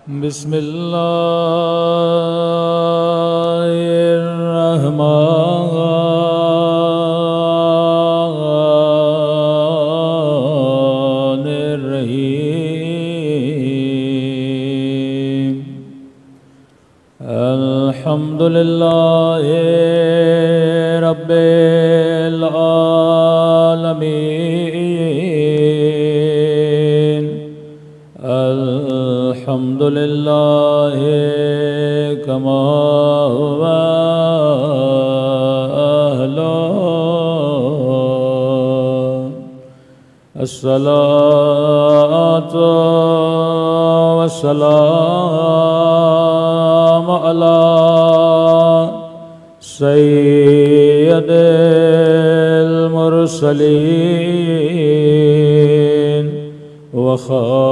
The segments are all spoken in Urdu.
بسم الله الرحمن الرحيم الحمد لله رب العالمين الحمد لله كما هو أهله الصلاة والسلام على سيد المرسلين وخاتم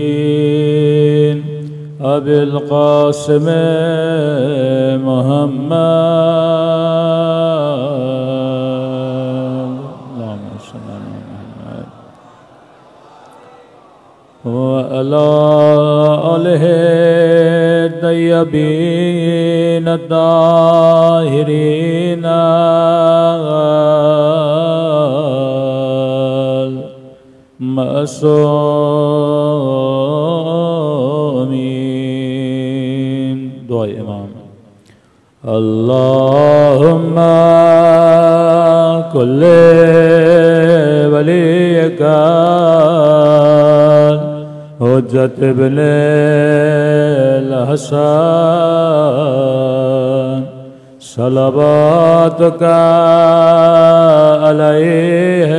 النبيين أبي القاسم محمد اللهم صل على محمد وعلى آله الطيبين الطاهرين معصومين دعاء امام اللهم كل وليك حجت ابن الحسن صلواتك عليه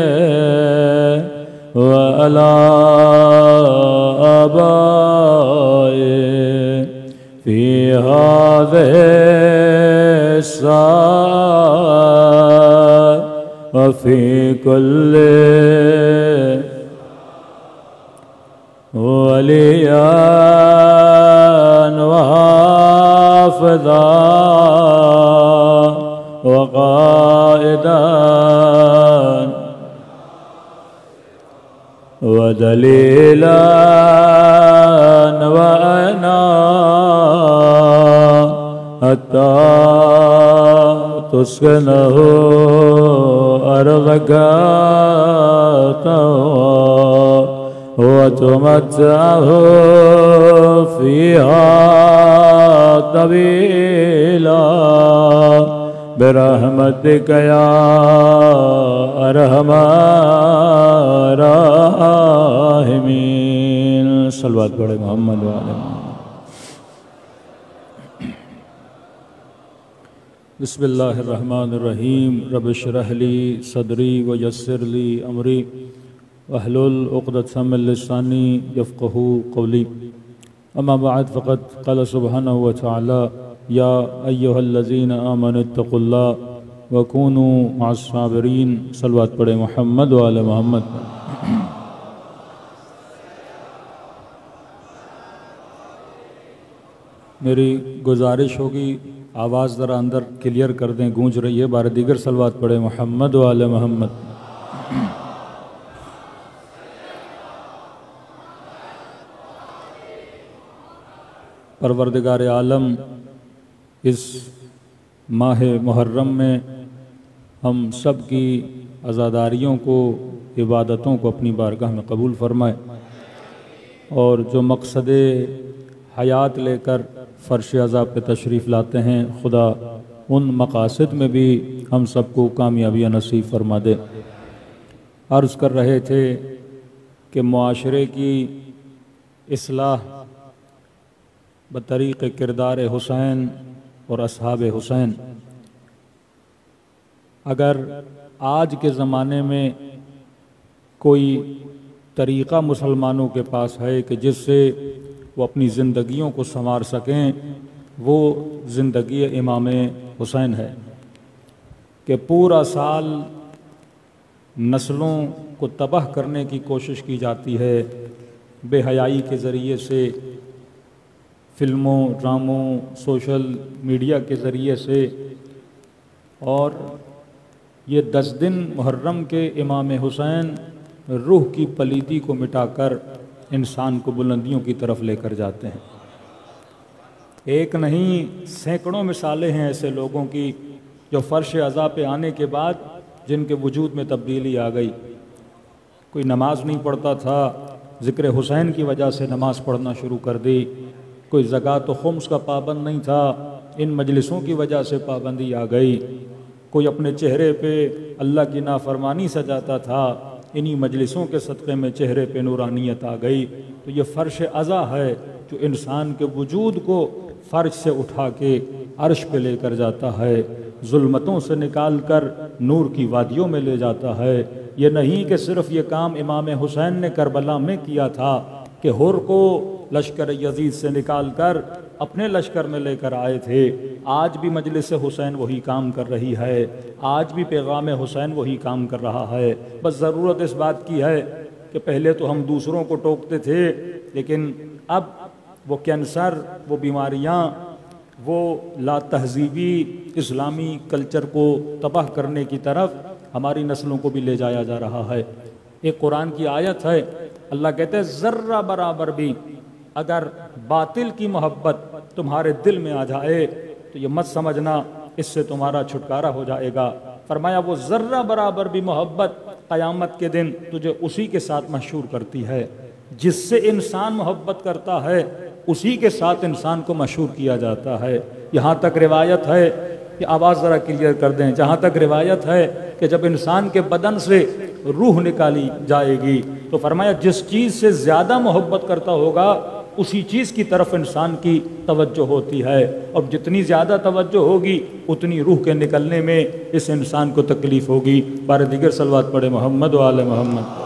وعلى آبائه في هذه الساعة وفي كل وليا وحافظا وقائدا ودليلا وأنا حتى تسكنه أرضك وتمتعه فيها طويلا برحمتك يا أرحم الراحمين صلوات پڑھے محمد وعلى بسم اللہ الرحمن الرحیم رب اشرح لی صدری ویسر لی امری واحلل عقدۃ من لسانی یفقہوا قولی اما بعد فقد قال سبحانہ وتعالی یا ایہا الذین آمنوا اتقوا اللہ وکونوا مع الصابرین صلوات پڑھے محمد وعلی محمد میری گزارش ہوگی آواز ذرا اندر کلیئر کر دیں گونج رہی ہے بار دیگر صلوات پڑھے محمد وعلی محمد پروردگار عالم اس ماہ محرم میں ہم سب کی عزاداریوں کو عبادتوں کو اپنی بارگاہ میں قبول فرمائے اور جو مقصد حیات لے کر فرش عذاب پہ تشریف لاتے ہیں خدا ان مقاصد میں بھی ہم سب کو کامیابیاں نصیب فرما دے عرض کر رہے تھے کہ معاشرے کی اصلاح بطریق کردار حسین اور اصحاب حسین اگر آج کے زمانے میں کوئی طریقہ مسلمانوں کے پاس ہے کہ جس سے وہ اپنی زندگیوں کو سنوار سکیں وہ زندگی امام حسین ہے کہ پورا سال نسلوں کو تباہ کرنے کی کوشش کی جاتی ہے بے حیائی کے ذریعے سے فلموں ڈراموں سوشل میڈیا کے ذریعے سے اور یہ 10 دن محرم کے امام حسین روح کی پلیدی کو مٹا کر انسان کو بلندیوں کی طرف لے کر جاتے ہیں۔ ایک نہیں سینکڑوں مثالیں ہیں ایسے لوگوں کی جو فرش عزا پہ آنے کے بعد جن کے وجود میں تبدیلی آ گئی۔ کوئی نماز نہیں پڑھتا تھا، ذکر حسین کی وجہ سے نماز پڑھنا شروع کر دی۔ کوئی زکوٰۃ و خمس کا پابند نہیں تھا، ان مجلسوں کی وجہ سے پابندی آ گئی۔ کوئی اپنے چہرے پہ اللہ کی نافرمانی سجاتا تھا، انہی مجلسوں کے صدقے میں چہرے پہ نورانیت آ گئی۔ تو یہ فرش عزا ہے جو انسان کے وجود کو فرش سے اٹھا کے عرش پہ لے کر جاتا ہے، ظلمتوں سے نکال کر نور کی وادیوں میں لے جاتا ہے۔ یہ نہیں کہ صرف یہ کام امام حسین نے کربلا میں کیا تھا کہ ہر کو لشکر یزید سے نکال کر اپنے لشکر میں لے کر آئے تھے۔ آج بھی مجلس حسین وہی کام کر رہی ہے، آج بھی پیغام حسین وہی کام کر رہا ہے۔ بس ضرورت اس بات کی ہے کہ پہلے تو ہم دوسروں کو ٹوکتے تھے، لیکن اب وہ کینسر، وہ بیماریاں، وہ لا تہذیبی اسلامی کلچر کو تباہ کرنے کی طرف ہماری نسلوں کو بھی لے جایا جا رہا ہے۔ ایک قرآن کی آیت ہے، اللہ کہتے ہیں ذرہ برابر بھی اگر باطل کی محبت تمہارے دل میں آ جائے تو یہ مت سمجھنا اس سے تمہارا چھٹکارا ہو جائے گا۔ فرمایا وہ ذرہ برابر بھی محبت قیامت کے دن تجھے اسی کے ساتھ محشور کرتی ہے، جس سے انسان محبت کرتا ہے اسی کے ساتھ انسان کو محشور کیا جاتا ہے۔ یہاں تک روایت ہے کہ آواز ذرا کلیئر کر دیں، جہاں تک روایت ہے کہ جب انسان کے بدن سے روح نکالی جائے گی تو فرمایا جس چیز سے زیادہ محبت کرتا ہوگا اسی چیز کی طرف انسان کی توجہ ہوتی ہے، اور جتنی زیادہ توجہ ہوگی اتنی روح کے نکلنے میں اس انسان کو تکلیف ہوگی۔ بار دیگر صلوات پڑھے محمد و آل محمد۔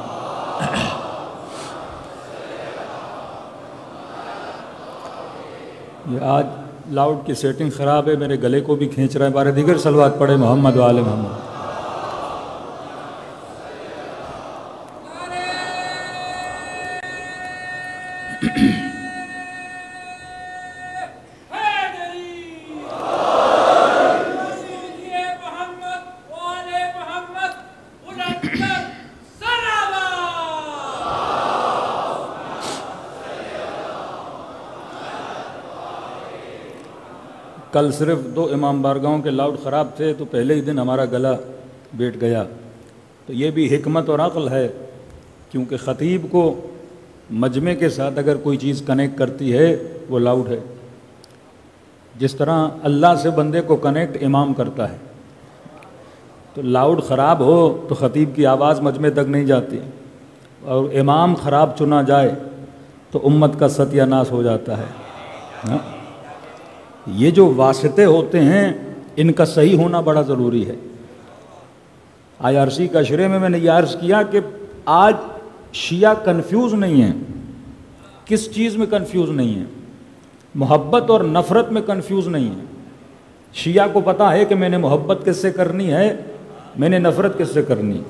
یہ آج لاؤڈ کی سیٹنگ خراب ہے، میرے گلے کو بھی کھینچ رہا ہے۔ بار دیگر صلوات پڑھے محمد و آل محمد۔ کل صرف 2 امام بارگاہوں کے لاؤڈ خراب تھے تو پہلے ہی دن ہمارا گلا بیٹھ گیا۔ تو یہ بھی حکمت اور عقل ہے، کیونکہ خطیب کو مجمع کے ساتھ اگر کوئی چیز کنیکٹ کرتی ہے وہ لاؤڈ ہے، جس طرح اللہ سے بندے کو کنیکٹ امام کرتا ہے۔ تو لاؤڈ خراب ہو تو خطیب کی آواز مجمع تک نہیں جاتی، اور امام خراب چنا جائے تو امت کا ستیہ ناش ہو جاتا ہے۔ یہ جو واسطے ہوتے ہیں ان کا صحیح ہونا بڑا ضروری ہے۔ IRC کا شرح میں نے یہ عرض کیا کہ آج شیعہ کنفیوز نہیں ہیں۔ کس چیز میں کنفیوز نہیں ہیں؟ محبت اور نفرت میں کنفیوز نہیں ہیں۔ شیعہ کو پتا ہے کہ میں نے محبت کس سے کرنی ہے، میں نے نفرت کس سے کرنی ہے،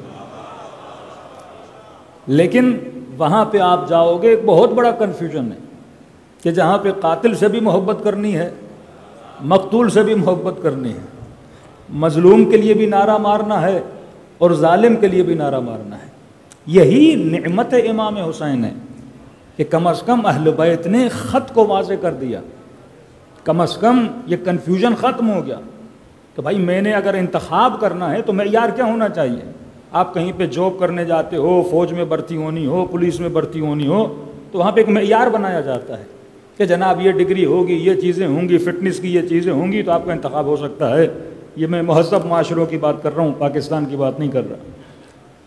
لیکن وہاں پہ آپ جاؤ گے ایک بہت بڑا کنفیوژن ہے کہ جہاں پہ قاتل سے بھی محبت کرنی ہے، مقتول سے بھی محبت کرنی ہے، مظلوم کے لیے بھی نعرہ مارنا ہے اور ظالم کے لیے بھی نعرہ مارنا ہے۔ یہی نعمت امام حسین ہے کہ کم از کم اہل بیت نے خط کو واضح کر دیا، کم از کم یہ کنفیوژن ختم ہو گیا کہ بھائی میں نے اگر انتخاب کرنا ہے تو معیار کیا ہونا چاہیے۔ آپ کہیں پہ جاب کرنے جاتے ہو، فوج میں بھرتی ہونی ہو، پولیس میں بھرتی ہونی ہو، تو وہاں پہ ایک معیار بنایا جاتا ہے کہ جناب یہ ڈگری ہوگی، یہ چیزیں ہوں گی، فٹنس کی یہ چیزیں ہوں گی تو آپ کا انتخاب ہو سکتا ہے۔ یہ میں مہذب معاشروں کی بات کر رہا ہوں، پاکستان کی بات نہیں کر رہا،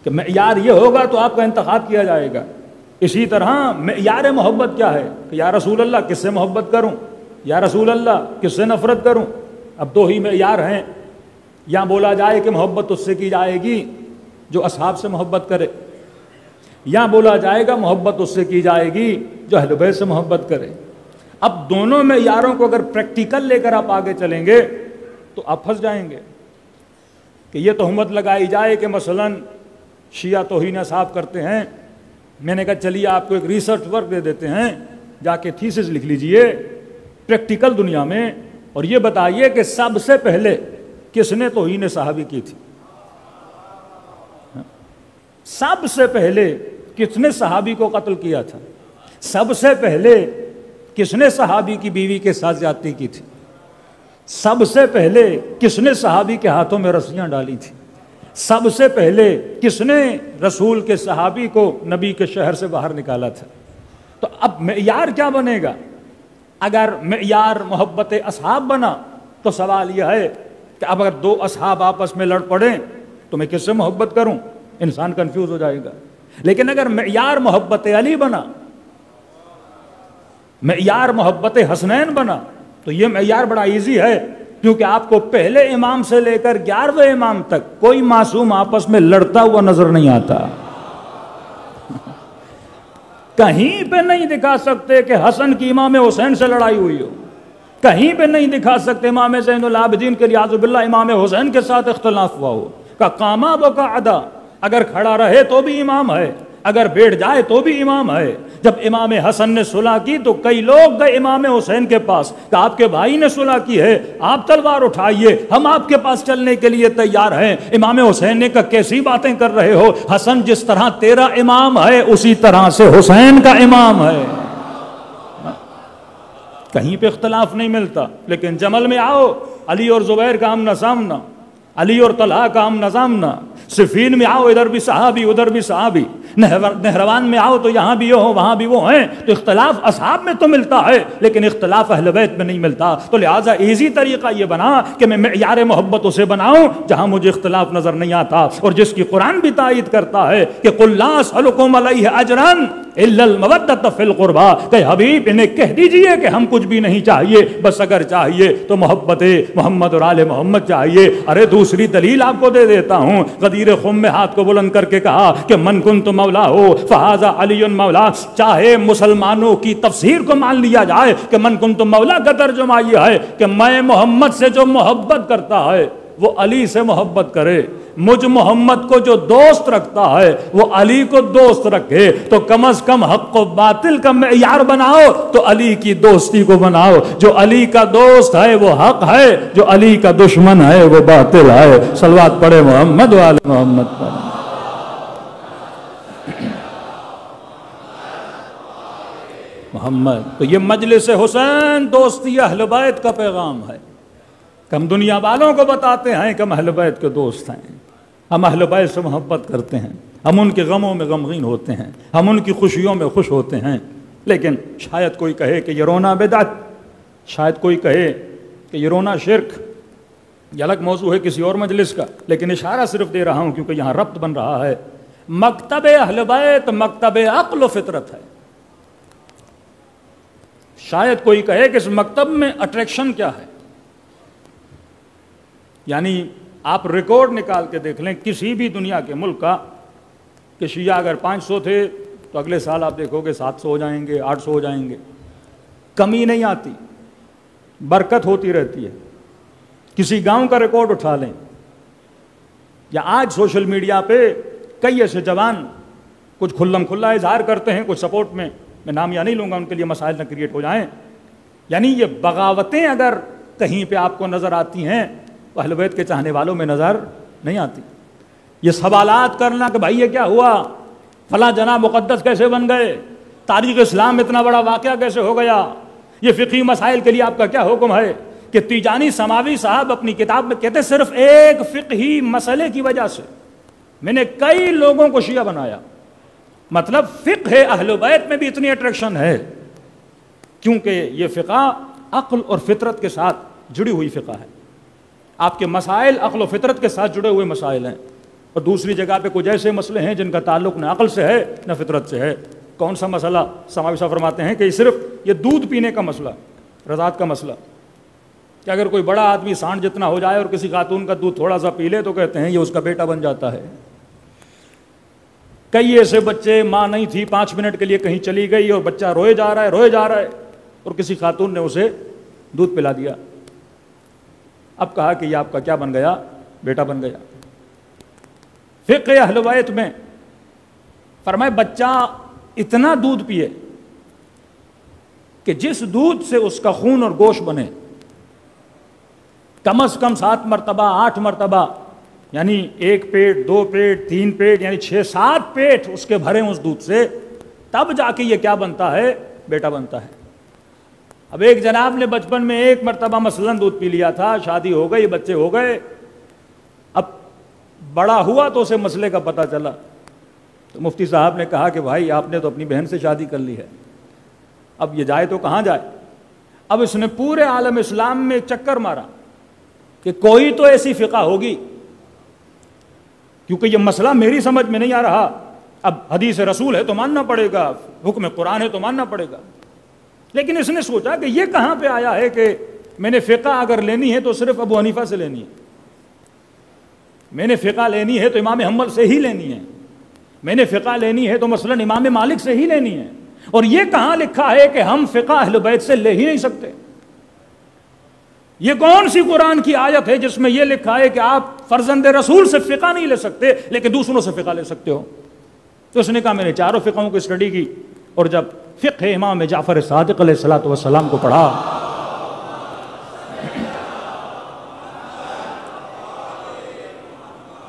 کہ معیار یہ ہوگا تو آپ کا انتخاب کیا جائے گا۔ اسی طرح معیار محبت کیا ہے کہ یا رسول اللہ کس سے محبت کروں، یا رسول اللہ کس سے نفرت کروں۔ اب 2 ہی معیار ہیں، یا بولا جائے کہ محبت اس سے کی جائے گی جو اصحاب سے محبت کرے، یا بولا جائے گا محبت اس سے کی جائے گی جو اہل بیت سے محبت کرے۔ اب دونوں معیاروں کو اگر پریکٹیکل لے کر آپ آگے چلیں گے تو آپ پھنس جائیں گے کہ یہ تہمت لگائی جائے کہ مثلاً شیعہ توہین اصحاب کرتے ہیں۔ میں نے کہا چلیے آپ کو ایک ریسرچ ورک دے دیتے ہیں، جا کے تھیسس لکھ لیجئے پریکٹیکل دنیا میں، اور یہ بتائیے کہ سب سے پہلے کس نے توہین صحابی کی تھی۔ سب سے پہلے کس نے صحابی کو قتل کیا تھا؟ سب سے پہلے کس نے صحابی کی بیوی کے ساتھ زیادتی کی تھی؟ سب سے پہلے کس نے صحابی کے ہاتھوں میں رسیاں ڈالی تھی؟ سب سے پہلے کس نے رسول کے صحابی کو نبی کے شہر سے باہر نکالا تھا؟ تو اب معیار کیا بنے گا؟ اگر معیار محبت اصحاب بنا تو سوال یہ ہے کہ اب اگر دو اصحاب آپس میں لڑ پڑیں تو میں کس سے محبت کروں؟ انسان کنفیوز ہو جائے گا. لیکن اگر معیار محبت علی بنا، معیار محبت حسنین بنا، تو یہ معیار بڑا ایزی ہے، کیونکہ آپ کو پہلے امام سے لے کر 11ویں امام تک کوئی معصوم آپس میں لڑتا ہوا نظر نہیں آتا. کہیں پہ نہیں دکھا سکتے کہ حسن کی امام حسین سے لڑائی ہوئی ہو، کہیں پہ نہیں دکھا سکتے امام زین العابدین کے لیاذ باللہ امام حسین کے ساتھ اختلاف ہوا ہو. کا قاما وقعدا، اگر کھڑا رہے تو بھی امام ہے، اگر بیٹھ جائے تو بھی امام ہے. جب امام حسن نے صلح کی تو کئی لوگ گئے امام حسین کے پاس کہ آپ کے بھائی نے صلح کی ہے، آپ تلوار اٹھائیے، ہم آپ کے پاس چلنے کے لیے تیار ہیں. امام حسین نے کہا کیسی باتیں کر رہے ہو، حسن جس طرح تیرا امام ہے اسی طرح سے حسین کا امام ہے. کہیں پہ اختلاف نہیں ملتا. لیکن جمل میں آؤ، علی اور زبیر کا آمنا سامنا، علی اور طلحہ کا آمنا سامنا. صفین میں آؤ، ادھر بھی صحابی ادھر بھی صحابی. نہروان میں آؤ تو یہاں بھی ہو وہاں بھی وہ ہیں. تو اختلاف اصحاب میں تو ملتا ہے لیکن اختلاف اہل بیت میں نہیں ملتا. تو لہٰذا ایزی طریقہ یہ بنا کہ میں معیار محبت اسے بناؤں جہاں مجھے اختلاف نظر نہیں آتا، اور جس کی قرآن بھی تائید کرتا ہے کہ قل لا اسألکم علیہ اجرا الا المودۃ فی القربى، کہ حبیب انہیں کہہ دیجئے کہ ہم کچھ بھی نہیں چاہیے، بس اگر چاہیے تو محبت محمد اور آل محمد چاہیے. ارے دوسری دلیل آپ کو دے دیتا ہوں. غدیر خم میں ہاتھ کو بلند کر کے کہا کہ من کنت مولا ہو فہذا علی مولا. چاہے مسلمانوں کی تفسیر کو مان لیا جائے کہ من کنت مولا کا ترجمہ یہ ہے کہ میں محمد سے جو محبت کرتا ہے وہ علی سے محبت کرے، مجھ محمد کو جو دوست رکھتا ہے وہ علی کو دوست رکھے. تو کم از کم حق و باطل کا معیار بناؤ تو علی کی دوستی کو بناؤ. جو علی کا دوست ہے وہ حق ہے، جو علی کا دشمن ہے وہ باطل ہے. صلوات پڑھے محمد وآل محمد پر. محمد. تو یہ مجلس حسین دوستی اہل بیت کا پیغام ہے. ہم دنیا والوں کو بتاتے ہیں کہ ہم اہل بیت کے دوست ہیں، ہم اہل بیت سے محبت کرتے ہیں، ہم ان کے غموں میں غمگین ہوتے ہیں، ہم ان کی خوشیوں میں خوش ہوتے ہیں. لیکن شاید کوئی کہے کہ یہ رونا بدعت، شاید کوئی کہے کہ یہ رونا شرک. یہ الگ موضوع ہے کسی اور مجلس کا، لیکن اشارہ صرف دے رہا ہوں کیونکہ یہاں ربط بن رہا ہے. مکتب اہل بیت مکتب عقل و فطرت ہے. شاید کوئی کہے کہ اس مکتب میں اٹریکشن کیا ہے. یعنی آپ ریکارڈ نکال کے دیکھ لیں کسی بھی دنیا کے ملک کا کہ شیعہ اگر 500 تھے تو اگلے سال آپ دیکھو گے 700 ہو جائیں گے، 800 ہو جائیں گے. کمی نہیں آتی، برکت ہوتی رہتی ہے. کسی گاؤں کا ریکارڈ اٹھا لیں، یا آج سوشل میڈیا پہ کئی ایسے جوان کچھ کھلم کھلا اظہار کرتے ہیں، کچھ سپورٹ میں نام یا نہیں لوں گا ان کے لیے مسائل نہ کریٹ ہو جائیں. یعنی یہ بغاوتیں اگر کہیں پہ آپ کو نظر آتی ہیں اہل بیت کے چاہنے والوں میں نظر نہیں آتی. یہ سوالات کرنا کہ بھائی یہ کیا ہوا، فلاں جناب مقدس کیسے بن گئے، تاریخ اسلام اتنا بڑا واقعہ کیسے ہو گیا، یہ فقہی مسائل کے لیے آپ کا کیا حکم ہے. کہ تیجانی سماوی صاحب اپنی کتاب میں کہتے صرف ایک فقہی مسئلے کی وجہ سے میں نے کئی لوگوں کو شیعہ بنایا. مطلب فقہ اہل بیت میں بھی اتنی اٹریکشن ہے کیونکہ یہ فقہ عقل اور فطرت کے ساتھ جڑی ہوئی فقہ ہے. آپ کے مسائل عقل و فطرت کے ساتھ جڑے ہوئے مسائل ہیں. اور دوسری جگہ پہ کچھ ایسے مسئلے ہیں جن کا تعلق نہ عقل سے ہے نہ فطرت سے ہے. کون سا مسئلہ؟ سماوی صاحب فرماتے ہیں کہ صرف یہ دودھ پینے کا مسئلہ، رضاعت کا مسئلہ، کہ اگر کوئی بڑا آدمی سانڈ جتنا ہو جائے اور کسی خاتون کا دودھ تھوڑا سا پی لے تو کہتے ہیں یہ اس کا بیٹا بن جاتا ہے. کئی ایسے بچے، ماں نہیں تھی 5 منٹ کے لیے کہیں چلی گئی اور بچہ روئے جا رہا ہے اور کسی خاتون نے اسے دودھ پلا دیا. اب کہا کہ یہ آپ کا کیا بن گیا؟ بیٹا بن گیا. فقہ اہل بیت میں فرمائے بچہ اتنا دودھ پیے کہ جس دودھ سے اس کا خون اور گوشت بنے، کم از کم 7 مرتبہ 8 مرتبہ یعنی 1 پیٹ 2 پیٹ 3 پیٹ یعنی 6-7 پیٹ اس کے بھرے اس دودھ سے، تب جا کے یہ کیا بنتا ہے؟ بیٹا بنتا ہے۔ اب ایک جناب نے بچپن میں 1 مرتبہ مثلاً دودھ پی لیا تھا، شادی ہو گئی، بچے ہو گئے، اب بڑا ہوا تو اسے مسئلے کا پتہ چلا، تو مفتی صاحب نے کہا کہ بھائی آپ نے تو اپنی بہن سے شادی کر لی ہے، اب یہ جائے تو کہاں جائے؟ اب اس نے پورے عالم اسلام میں چکر مارا کہ کوئی تو ایسی فقہ ہوگی، کیونکہ یہ مسئلہ میری سمجھ میں نہیں آ رہا، اب حدیث رسول ہے تو ماننا پڑے گا، حکم قرآن ہے تو ماننا پڑے گا، لیکن اس نے سوچا کہ یہ کہاں پہ آیا ہے کہ میں نے فقہ اگر لینی ہے تو صرف ابو حنیفہ سے لینی ہے، میں نے فقہ لینی ہے تو امام حنبل سے ہی لینی ہے، میں نے فقہ لینی ہے تو مثلاً امام مالک سے ہی لینی ہے، اور یہ کہاں لکھا ہے کہ ہم فقہ اہل بیت سے لے ہی نہیں سکتے؟ یہ کون سی قرآن کی آیت ہے جس میں یہ لکھا ہے کہ آپ فرزند رسول سے فقہ نہیں لے سکتے لیکن دوسروں سے فقہ لے سکتے ہو؟ تو اس نے کہا میں نے چاروں فقہوں کی اسٹڈی کی، اور جب فقہ امام جعفر صادق علیہ الصلوۃ والسلام کو پڑھا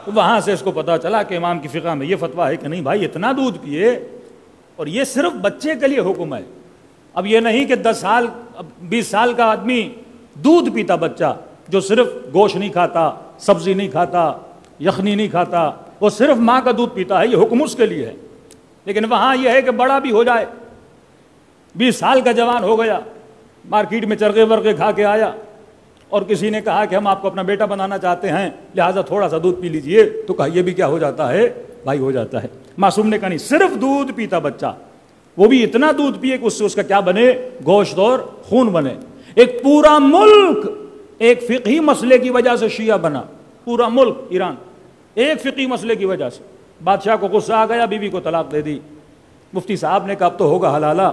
وہاں سے اس کو پتا چلا کہ امام کی فقہ میں یہ فتویٰ ہے کہ نہیں بھائی اتنا دودھ پیے، اور یہ صرف بچے کے لیے حکم ہے۔ اب یہ نہیں کہ 10 سال 20 سال کا آدمی دودھ پیتا بچہ جو صرف گوشت نہیں کھاتا، سبزی نہیں کھاتا، یخنی نہیں کھاتا، وہ صرف ماں کا دودھ پیتا ہے، یہ حکم اس کے لیے ہے۔ لیکن وہاں یہ ہے کہ بڑا بھی ہو جائے، 20 سال کا جوان ہو گیا، مارکیٹ میں چرغے ورغے کھا کے آیا، اور کسی نے کہا کہ ہم آپ کو اپنا بیٹا بنانا چاہتے ہیں لہٰذا تھوڑا سا دودھ پی لیجئے، تو کہا یہ بھی کیا ہو جاتا ہے بھائی؟ ہو جاتا ہے۔ معصوم نے کہا نہیں، صرف دودھ پیتا بچہ، وہ بھی اتنا دودھ پیے کہ اس سے اس کا کیا بنے؟ گوشت اور خون بنے۔ ایک پورا ملک ایک فقہی مسئلے کی وجہ سے شیعہ بنا، پورا ملک ایران ایک فقہی مسئلے کی وجہ سے۔ بادشاہ کو غصہ آ گیا، بیوی کو طلاق دے دی، مفتی صاحب نے کہا اب تو ہوگا حلالہ۔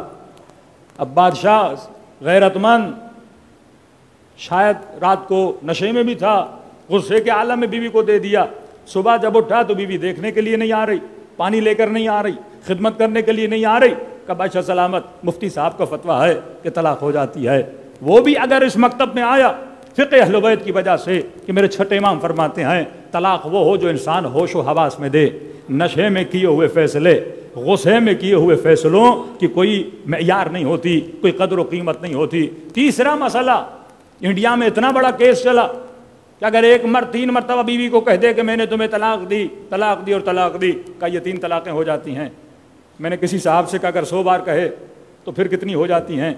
اب بادشاہ غیرت مند، شاید رات کو نشے میں بھی تھا، غصے کے عالم میں بیوی کو دے دیا۔ صبح جب اٹھا تو بیوی دیکھنے کے لیے نہیں آ رہی، پانی لے کر نہیں آ رہی، خدمت کرنے کے لیے نہیں آ رہی۔ کہ بادشاہ سلامت، مفتی صاحب کا فتویٰ ہے کہ طلاق ہو جاتی ہے۔ وہ بھی اگر اس مکتب میں آیا فقہ اہل بیت کی وجہ سے کہ میرے چھٹے امام فرماتے ہیں طلاق وہ ہو جو انسان ہوش و حواس میں دے، نشے میں کیے ہوئے فیصلے، غصے میں کیے ہوئے فیصلوں کی کوئی معیار نہیں ہوتی، کوئی قدر و قیمت نہیں ہوتی۔ تیسرا مسئلہ، انڈیا میں اتنا بڑا کیس چلا کہ اگر ایک مرد 3 مرتبہ بیوی کو کہہ دے کہ میں نے تمہیں طلاق دی اور طلاق دی، کہ یہ 3 طلاقیں ہو جاتی ہیں۔ میں نے کسی صاحب سے کہا اگر 100 بار کہے تو پھر کتنی ہو جاتی ہیں؟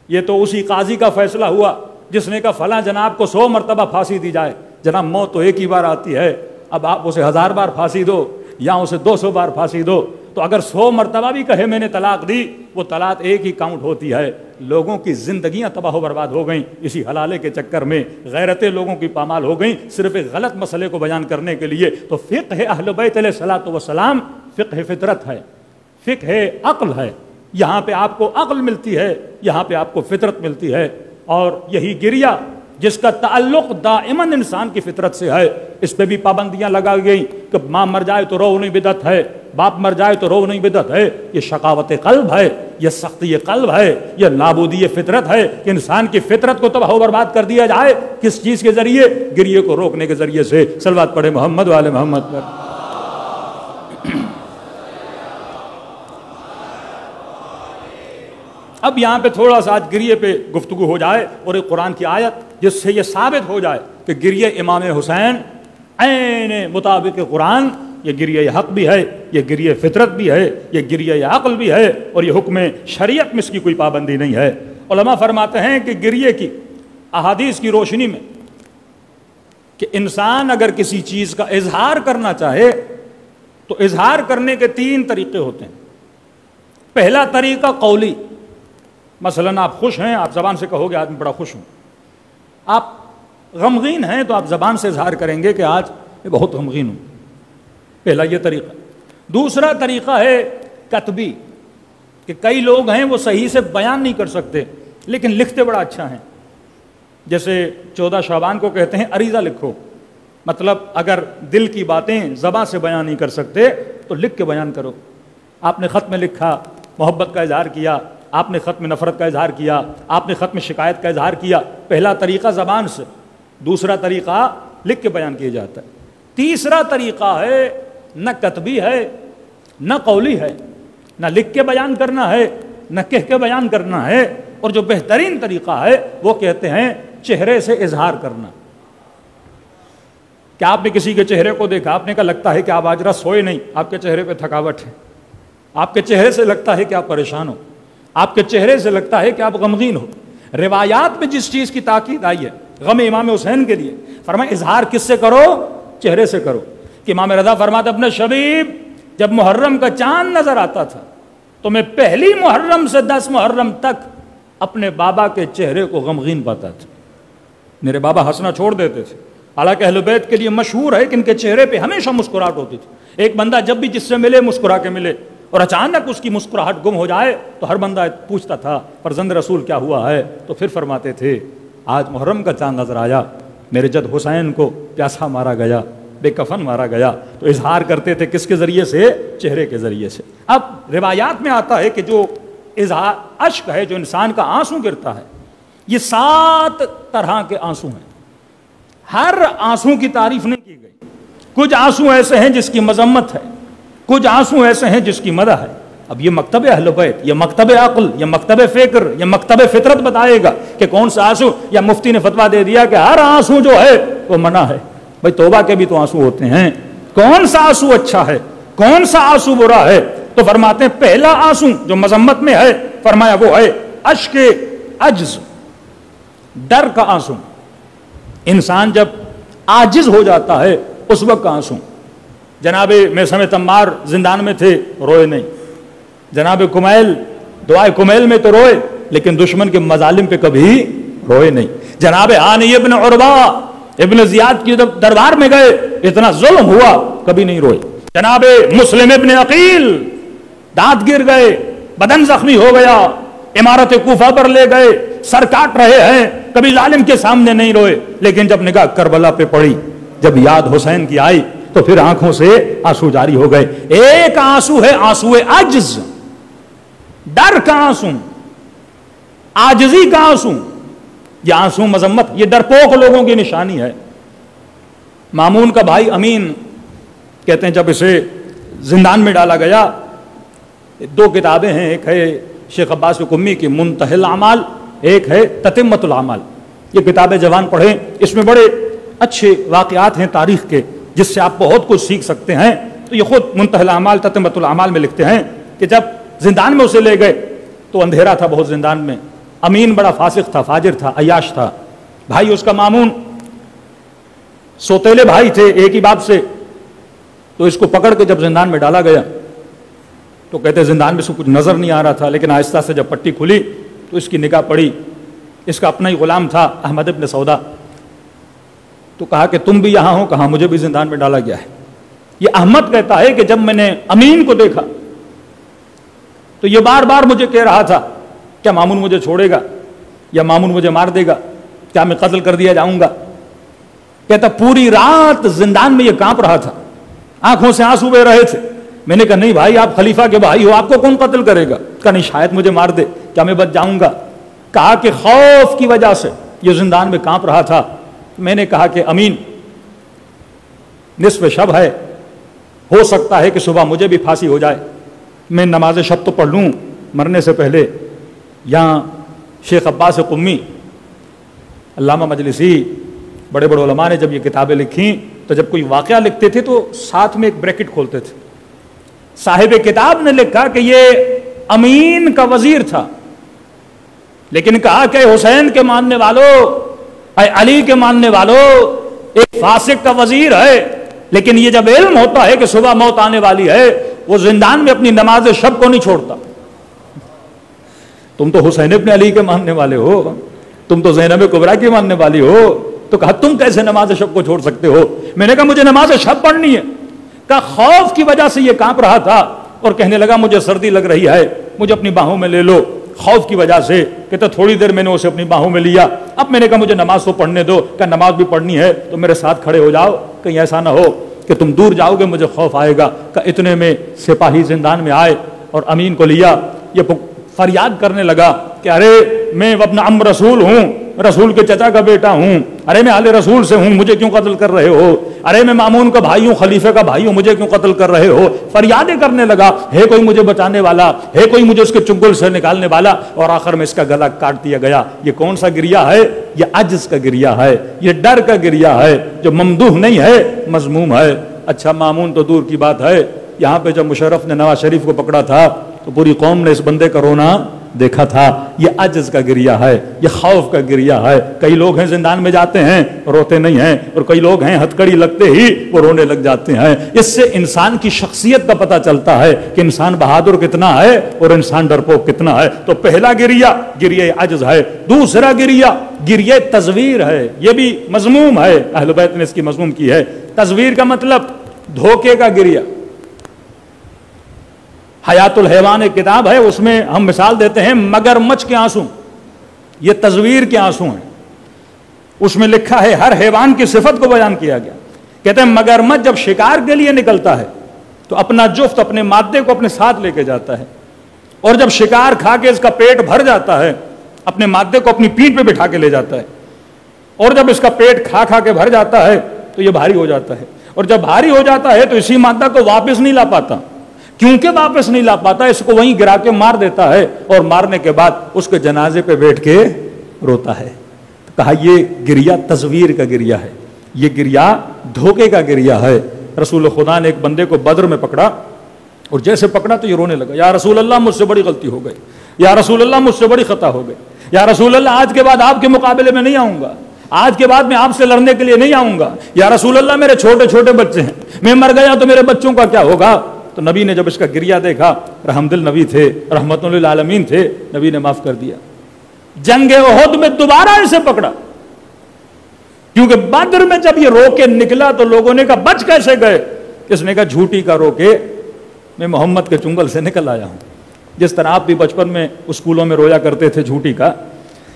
یہ تو اسی قاضی کا فیصلہ ہوا جس نے کہا فلاں جناب کو 100 مرتبہ پھانسی دی جائے۔ جناب موت تو ایک ہی بار آتی ہے، اب آپ اسے 1000 بار پھانسی دو یا اسے 200 بار پھانسی دو، تو اگر 100 مرتبہ بھی کہے میں نے طلاق دی، وہ طلاق ایک ہی کاؤنٹ ہوتی ہے۔ لوگوں کی زندگیاں تباہ و برباد ہو گئیں اسی حلالے کے چکر میں، غیرتیں لوگوں کی پامال ہو گئیں صرف ایک غلط مسئلے کو بیان کرنے کے لیے۔ تو فقہ اہل بیت علیہ الصلوۃ والسلام فقہ فطرت ہے، فقہ عقل ہے۔ یہاں پہ آپ کو عقل ملتی ہے، یہاں پہ آپ کو فطرت ملتی ہے، اور یہی گریہ جس کا تعلق دائماً انسان کی فطرت سے ہے، اس پہ بھی پابندیاں لگا گئیں کہ ماں مر جائے تو رو نہیں بدعت ہے، باپ مر جائے تو رو نہیں بدعت ہے۔ یہ شقاوت قلب ہے، یہ سختی قلب ہے، یہ نابودی فطرت ہے کہ انسان کی فطرت کو تباہ و برباد کر دیا جائے۔ کس چیز کے ذریعے؟ گریے کو روکنے کے ذریعے سے۔ صلوات پڑھے محمد والے محمد پر۔ اب یہاں پہ تھوڑا سا آج گریے پہ گفتگو ہو جائے، اور ایک قرآن کی آیت جس سے یہ ثابت ہو جائے کہ گریے امام حسین عین مطابق قرآن، یہ گریہ حق بھی ہے، یہ گریہ فطرت بھی ہے، یہ گریہ عقل بھی ہے، اور یہ حکم شریعت میں اس کی کوئی پابندی نہیں ہے۔ علماء فرماتے ہیں کہ گریے کی احادیث کی روشنی میں کہ انسان اگر کسی چیز کا اظہار کرنا چاہے تو اظہار کرنے کے 3 طریقے ہوتے ہیں۔ پہلا طریقہ قولی، مثلاً آپ خوش ہیں، آپ زبان سے کہو گے آج میں بڑا خوش ہوں۔ آپ غمگین ہیں تو آپ زبان سے اظہار کریں گے کہ آج میں بہت غمگین ہوں۔ پہلا یہ طریقہ۔ دوسرا طریقہ ہے کتبی، کہ کئی لوگ ہیں وہ صحیح سے بیان نہیں کر سکتے لیکن لکھتے بڑا اچھا ہیں، جیسے 14 شعبان کو کہتے ہیں عریضہ لکھو، مطلب اگر دل کی باتیں زبان سے بیان نہیں کر سکتے تو لکھ کے بیان کرو۔ آپ نے خط میں لکھا، محبت کا اظہار کیا، آپ نے خط میں نفرت کا اظہار کیا، آپ نے خط میں شکایت کا اظہار کیا۔ پہلا طریقہ زبان سے، دوسرا طریقہ لکھ کے بیان کیا جاتا ہے۔ تیسرا طریقہ ہے نہ کتبی ہے نہ قولی ہے، نہ لکھ کے بیان کرنا ہے نہ کہہ کے بیان کرنا ہے، اور جو بہترین طریقہ ہے وہ کہتے ہیں چہرے سے اظہار کرنا۔ کیا آپ نے کسی کے چہرے کو دیکھا، آپ نے کہا لگتا ہے کہ آپ آج رات سوئے نہیں، آپ کے چہرے پہ تھکاوٹ ہے، آپ کے چہرے سے لگتا ہے کہ آپ پریشان ہو، آپ کے چہرے سے لگتا ہے کہ آپ غمگین ہو۔ روایات میں جس چیز کی تاکید آئی ہے غم امام حسین کے لیے، فرمایا اظہار کس سے کرو؟ چہرے سے کرو۔ کہ امام رضا فرماتے ابن شبیب جب محرم کا چاند نظر آتا تھا تو میں پہلی محرم سے 10 محرم تک اپنے بابا کے چہرے کو غمگین پاتا تھا، میرے بابا ہنسنا چھوڑ دیتے تھے۔ حالانکہ اہل بیت کے لیے مشہور ہے کہ ان کے چہرے پہ ہمیشہ مسکراہٹ ہوتی تھی، ایک بندہ جب بھی جس سے ملے مسکرا کے ملے، اور اچانک اس کی مسکراہٹ گم ہو جائے تو ہر بندہ پوچھتا تھا فرزند رسول کیا ہوا ہے، تو پھر فرماتے تھے آج محرم کا چاند نظر آیا، میرے جد حسین کو پیاسا مارا گیا، بے کفن مارا گیا۔ تو اظہار کرتے تھے کس کے ذریعے سے؟ چہرے کے ذریعے سے۔ اب روایات میں آتا ہے کہ جو اظہار اشک ہے، جو انسان کا آنسو گرتا ہے، یہ 7 طرح کے آنسو ہیں، ہر آنسو کی تعریف نہیں کی گئی۔ کچھ آنسو ایسے ہیں جس کی مذمت ہے، کچھ آنسو ایسے ہیں جس کی مدح ہے۔ اب یہ مکتب اہل بیت، یہ مکتب عقل، یہ مکتب فکر، یہ مکتب فطرت بتائے گا کہ کون سا آنسو، یا مفتی نے فتویٰ دے دیا کہ ہر آنسو جو ہے وہ منع ہے۔ بھائی توبہ کے بھی تو آنسو ہوتے ہیں، کون سا آنسو اچھا ہے کون سا آنسو برا ہے؟ تو فرماتے ہیں پہلا آنسو جو مذمت میں ہے، فرمایا وہ ہے اشک عجز، ڈر کا آنسو۔ انسان جب عاجز ہو جاتا ہے اس وقت کا آنسو۔ جناب میثم تمار زندان میں تھے، روئے نہیں۔ جناب کمیل دعائے کمیل میں تو روئے، لیکن دشمن کے مظالم پہ کبھی روئے نہیں۔ جناب ہانی ابن عربہ ابن زیاد کی جب دربار میں گئے، اتنا ظلم ہوا، کبھی نہیں روئے۔ جناب مسلم ابن عقیل دانت گر گئے، بدن زخمی ہو گیا، امارت کوفہ پر لے گئے، سر کاٹ رہے ہیں، کبھی ظالم کے سامنے نہیں روئے، لیکن جب نگاہ کربلا پہ پڑی، جب یاد حسین کی آئی تو پھر آنکھوں سے آنسو جاری ہو گئے۔ ایک آنسو ہے آنسو عجز، ڈر کا آنسو، عاجزی کا آنسو، یہ آنسو مذمت، یہ ڈرپوک لوگوں کی نشانی ہے۔ مامون کا بھائی امین کہتے ہیں جب اسے زندان میں ڈالا گیا، 2 کتابیں ہیں، ایک ہے شیخ عباس قمی کی منتہی الاعمال، ایک ہے تتمۃ الاعمال۔ یہ کتابیں جوان پڑھیں، اس میں بڑے اچھے واقعات ہیں تاریخ کے جس سے آپ بہت کچھ سیکھ سکتے ہیں۔ تو یہ خود منتہی الاعمال تتمۃ الاعمال میں لکھتے ہیں کہ جب زندان میں اسے لے گئے تو اندھیرا تھا بہت زندان میں، امین بڑا فاسق تھا، فاجر تھا، عیاش تھا، بھائی اس کا مامون سوتیلے بھائی تھے ایک ہی باپ سے، تو اس کو پکڑ کے جب زندان میں ڈالا گیا تو کہتے زندان میں سے کچھ نظر نہیں آ رہا تھا، لیکن آہستہ سے جب پٹی کھلی تو اس کی نگاہ پڑی، اس کا اپنا ہی غلام تھا احمد ابن سودا، تو کہا کہ تم بھی یہاں ہو؟ کہا مجھے بھی زندان میں ڈالا گیا ہے۔ یہ احمد کہتا ہے کہ جب میں نے امین کو دیکھا تو یہ بار بار مجھے کہہ رہا تھا کیا مامون مجھے چھوڑے گا یا مامون مجھے مار دے گا، کیا میں قتل کر دیا جاؤں گا؟ کہتا پوری رات زندان میں یہ کانپ رہا تھا، آنکھوں سے آنسو بہ رہے تھے۔ میں نے کہا نہیں بھائی آپ خلیفہ کے بھائی ہو، آپ کو کون قتل کرے گا؟ کہا نہیں شاید مجھے مار دے، کیا میں بچ جاؤں گا؟ کہا کہ خوف کی وجہ سے یہ زندان میں کانپ رہا تھا۔ میں نے کہا کہ امین نصف شب ہے، ہو سکتا ہے کہ صبح مجھے بھی پھانسی ہو جائے، میں نماز شب تو پڑھ لوں مرنے سے پہلے۔ یہاں شیخ عباس قمی، علامہ مجلسی، بڑے بڑے علماء نے جب یہ کتابیں لکھیں تو جب کوئی واقعہ لکھتے تھے تو ساتھ میں ایک بریکٹ کھولتے تھے۔ صاحب کتاب نے لکھا کہ یہ امین کا وزیر تھا، لیکن کہا کہ حسین کے ماننے والوں، اے علی کے ماننے والوں، ایک فاسق کا وزیر ہے، لیکن یہ جب علم ہوتا ہے کہ صبح موت آنے والی ہے وہ زندان میں اپنی نماز شب کو نہیں چھوڑتا۔ تم تو حسین ابن علی کے ماننے والے ہو، تم تو زینب کبریٰ کی ماننے والی ہو، تو کہا تم کیسے نماز شب کو چھوڑ سکتے ہو؟ میں نے کہا مجھے نماز شب پڑھنی ہے۔ کہا خوف کی وجہ سے یہ کانپ رہا تھا اور کہنے لگا مجھے سردی لگ رہی ہے، مجھے اپنی باہوں میں لے لو، خوف کی وجہ سے۔ کہتا تھوڑی دیر میں نے اسے اپنی باہوں میں لیا، اب میں نے کہا مجھے نماز تو پڑھنے دو، کہ نماز بھی پڑھنی ہے تو میرے ساتھ کھڑے ہو جاؤ، کہیں ایسا نہ ہو کہ تم دور جاؤ گے مجھے خوف آئے گا۔ کہ اتنے میں سپاہی زندان میں آئے اور امین کو لیا، یہ فریاد کرنے لگا کہ ارے میں ابن عم رسول ہوں، رسول کے چچا کا بیٹا ہوں، ارے میں آل رسول سے ہوں، مجھے کیوں قتل کر رہے ہو، ارے میں مامون کا بھائی ہوں، خلیفہ کا بھائی ہوں، مجھے کیوں قتل کر رہے ہو، فریادیں کرنے لگا، ہے کوئی مجھے بچانے والا، ہے کوئی مجھے اس کے چنگل سے نکالنے والا، اور آخر میں اس کا گلا کاٹ دیا گیا۔ یہ کون سا گریہ ہے؟ یہ عجز کا گریہ ہے، یہ ڈر کا گریہ ہے، جو ممدوح نہیں ہے، مذموم ہے۔ اچھا مامون تو دور کی بات ہے، یہاں پہ جب مشرف نے نواز شریف کو پکڑا تھا تو پوری قوم نے اس بندے کا رونا دیکھا تھا۔ یہ عجز کا گریہ ہے، یہ خوف کا گریہ ہے۔ کئی لوگ ہیں زندان میں جاتے ہیں روتے نہیں ہیں، اور کئی لوگ ہیں ہتھکڑی لگتے ہی وہ رونے لگ جاتے ہیں۔ اس سے انسان کی شخصیت کا پتہ چلتا ہے کہ انسان بہادر کتنا ہے اور انسان ڈرپوک کتنا ہے۔ تو پہلا گریہ گریہ عجز ہے۔ دوسرا گریہ گریہ تزویر ہے، یہ بھی مذموم ہے، اہل بیت نے اس کی مذموم کی ہے۔ تزویر کا مطلب دھوکے کا گریہ۔ حیات الحیوان ایک کتاب ہے، اس میں ہم مثال دیتے ہیں مگرمچھ کے آنسو، یہ تزویر کے آنسو ہیں۔ اس میں لکھا ہے ہر حیوان کی صفت کو بیان کیا گیا۔ کہتے ہیں مگرمچھ جب شکار کے لیے نکلتا ہے تو اپنا جفت اپنے مادے کو اپنے ساتھ لے کے جاتا ہے، اور جب شکار کھا کے اس کا پیٹ بھر جاتا ہے اپنے مادے کو اپنی پیٹھ پہ بٹھا کے لے جاتا ہے، اور جب اس کا پیٹ کھا کھا کے بھر جاتا ہے تو یہ بھاری ہو جاتا ہے، اور جب بھاری ہو جاتا ہے تو اسی مادہ کو واپس نہیں لا پاتا۔ کیونکہ واپس نہیں لا پاتا، اس کو وہیں گرا کے مار دیتا ہے، اور مارنے کے بعد اس کے جنازے پہ بیٹھ کے روتا ہے۔ تو کہا یہ گریہ تزویر کا گریہ ہے، یہ گریہ دھوکے کا گریہ ہے۔ رسول خدا نے ایک بندے کو بدر میں پکڑا، اور جیسے پکڑا تو یہ رونے لگا، یا رسول اللہ مجھ سے بڑی غلطی ہو گئی، یا رسول اللہ مجھ سے بڑی خطا ہو گئی، یا رسول اللہ آج کے بعد آپ کے مقابلے میں نہیں آؤں گا، آج کے بعد میں آپ سے لڑنے کے لیے نہیں آؤں گا، یا رسول اللہ میرے چھوٹے چھوٹے بچے ہیں، میں مر گیا تو میرے بچوں کا کیا ہوگا۔ تو نبی نے جب اس کا گریہ دیکھا، رحم دل نبی تھے، رحمت للعالمین تھے، نبی نے معاف کر دیا۔ جنگ احد میں دوبارہ اسے پکڑا، کیونکہ بدر میں جب یہ رو کے نکلا تو لوگوں نے کہا بچ کیسے گئے؟ اس نے کہا جھوٹی کا رو کے میں محمد کے چنگل سے نکل آیا ہوں۔ جس طرح آپ بھی بچپن میں اسکولوں میں رویا کرتے تھے جھوٹی کا،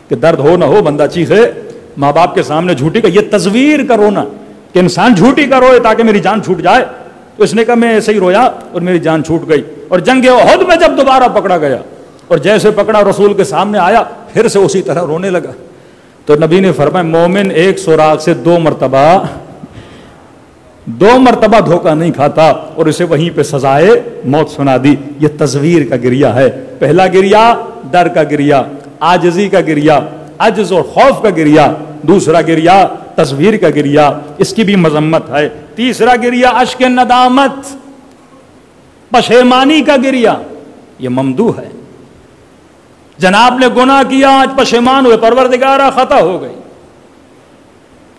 کہ درد ہو نہ ہو بندہ چیخے ماں باپ کے سامنے جھوٹی کا، یہ تزویر کا رونا کہ انسان جھوٹی کا روئے تاکہ میری جان چھوٹ جائے۔ تو اس نے کہا میں ایسے ہی رویا اور میری جان چھوٹ گئی۔ اور جنگ احد میں جب دوبارہ پکڑا گیا اور جیسے پکڑا رسول کے سامنے آیا، پھر سے اسی طرح رونے لگا۔ تو نبی نے فرمایا مومن ایک سوراخ سے دو مرتبہ دھوکہ نہیں کھاتا، اور اسے وہیں پہ سزائے موت سنا دی۔ یہ تزویر کا گریہ ہے۔ پہلا گریہ ڈر کا گریہ، عاجزی کا گریہ، عجز اور خوف کا گریہ۔ دوسرا گریہ تزویر کا گریہ، اس کی بھی مذمت ہے۔ تیسرا گریہ اشک ندامت، پشیمانی کا گریہ، یہ ممدوح ہے۔ جناب نے گناہ کیا، آج پشیمان ہوئے، پروردگارا خطا ہو گئی۔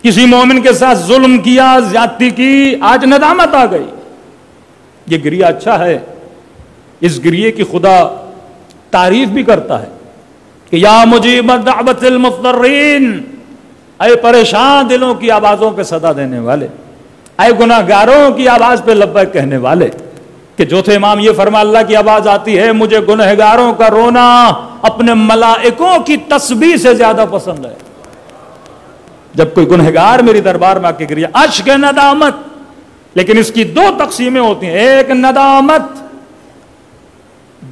کسی مومن کے ساتھ ظلم کیا، زیادتی کی، آج ندامت آ گئی، یہ گریہ اچھا ہے۔ اس گریہ کی خدا تعریف بھی کرتا ہے کہ یا مجیب دعوت المضطرین، اے پریشان دلوں کی آوازوں پہ صدا دینے والے، اے گناہگاروں کی آواز پہ لبیک کہنے والے۔ کہ چوتھے امام یہ فرما اللہ کی آواز آتی ہے مجھے گنہگاروں کا رونا اپنے ملائکوں کی تسبیح سے زیادہ پسند ہے۔ جب کوئی گنہگار میری دربار میں آ کے گریا، اشک ندامت، لیکن اس کی دو تقسیمیں ہوتی ہیں۔ ایک ندامت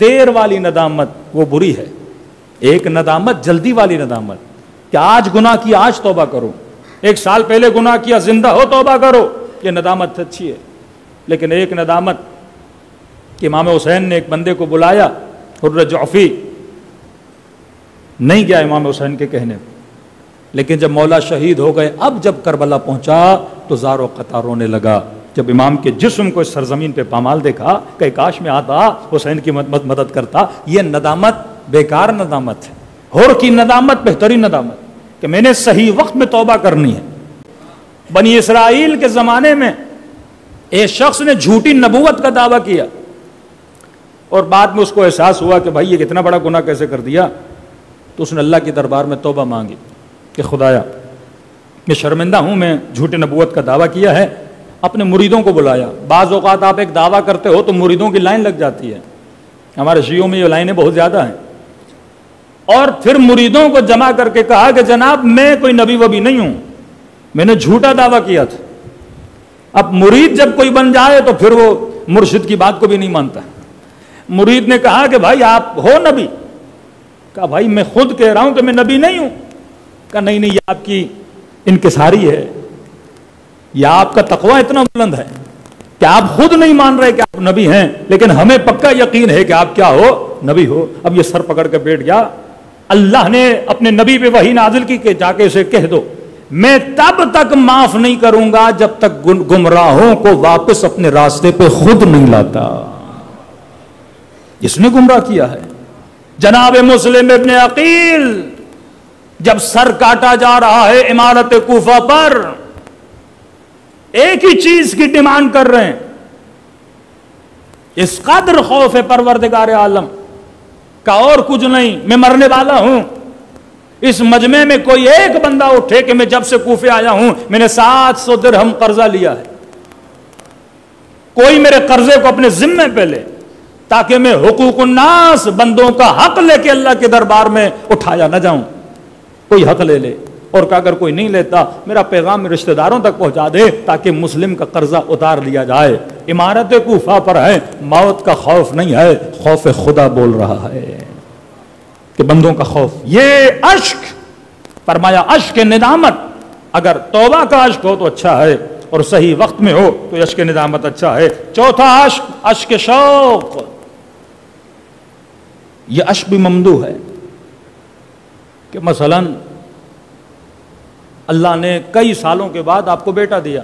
دیر والی ندامت، وہ بری ہے۔ ایک ندامت جلدی والی ندامت کہ آج گناہ کیا آج توبہ کرو، ایک سال پہلے گناہ کیا زندہ ہو توبہ کرو، یہ ندامت اچھی ہے۔ لیکن ایک ندامت کہ امام حسین نے ایک بندے کو بلایا، حر جعفی نہیں گیا امام حسین کے کہنے، لیکن جب مولا شہید ہو گئے، اب جب کربلا پہنچا تو زار و قطع رونے لگا۔ جب امام کے جسم کو اس سرزمین پہ پامال دیکھا کہ کاش میں آتا حسین کی مدد کرتا۔ یہ ندامت بیکار ندامت ہے۔ حر کی ندامت بہترین ندامت کہ میں نے صحیح وقت میں توبہ کرنی ہے۔ بنی اسرائیل کے زمانے میں ایک شخص نے جھوٹی نبوت کا دعویٰ کیا، اور بعد میں اس کو احساس ہوا کہ بھائی یہ کتنا بڑا گناہ کیسے کر دیا، تو اس نے اللہ کی دربار میں توبہ مانگی کہ خدایا میں شرمندہ ہوں، میں جھوٹی نبوت کا دعویٰ کیا ہے۔ اپنے مریدوں کو بلایا۔ بعض اوقات آپ ایک دعویٰ کرتے ہو تو مریدوں کی لائن لگ جاتی ہے، ہمارے شیعوں میں یہ لائنیں بہت زیادہ ہیں۔ اور پھر مریدوں کو جمع کر کے کہا کہ جناب میں کوئی نبی وبی نہیں ہوں، میں نے جھوٹا دعویٰ کیا تھا۔ اب مرید جب کوئی بن جائے تو پھر وہ مرشد کی بات کو بھی نہیں مانتا۔ مرید نے کہا کہ بھائی آپ ہو نبی؟ کہا بھائی میں خود کہہ رہا ہوں کہ میں نبی نہیں ہوں۔ کہا نہیں نہیں، یہ آپ کی انکساری ہے، یہ آپ کا تقوی اتنا بلند ہے کہ آپ خود نہیں مان رہے کہ آپ نبی ہیں، لیکن ہمیں پکا یقین ہے کہ آپ کیا ہو، نبی ہو۔ اب یہ سر پکڑ کے بیٹھ گیا۔ اللہ نے اپنے نبی پہ وحی نازل کی کہ جا کے اسے کہہ دو میں تب تک معاف نہیں کروں گا جب تک گمراہوں کو واپس اپنے راستے پہ خود نہیں لاتا۔ جس نے گمراہ کیا ہے، جناب مسلم ابن عقیل جب سر کاٹا جا رہا ہے امارت کوفہ پر، ایک ہی چیز کی ڈیمانڈ کر رہے ہیں، اس قدر خوف پروردگار عالم کا اور کچھ نہیں، میں مرنے والا ہوں، اس مجمع میں کوئی ایک بندہ اٹھے کہ میں جب سے کوفے آیا ہوں میں نے 700 درہم قرضہ لیا ہے، کوئی میرے قرضے کو اپنے ذمے پہ لے تاکہ میں حقوق الناس، بندوں کا حق لے کے اللہ کے دربار میں اٹھایا نہ جاؤں، کوئی حق لے لے۔ اور کہ اگر کوئی نہیں لیتا میرا پیغام میرے رشتہ داروں تک پہنچا دے تاکہ مسلم کا قرضہ اتار لیا جائے۔ امارت کوفہ پر ہے، موت کا خوف نہیں ہے، خوف خدا بول رہا ہے کہ بندوں کا خوف۔ یہ اشک، فرمایا اشک ندامت، اگر توبہ کا اشک ہو تو اچھا ہے اور صحیح وقت میں ہو تو اشک ندامت اچھا ہے۔ چوتھا اشک، اشک شوق، یہ اشک بھی ممدوح ہے کہ مثلاً اللہ نے کئی سالوں کے بعد آپ کو بیٹا دیا،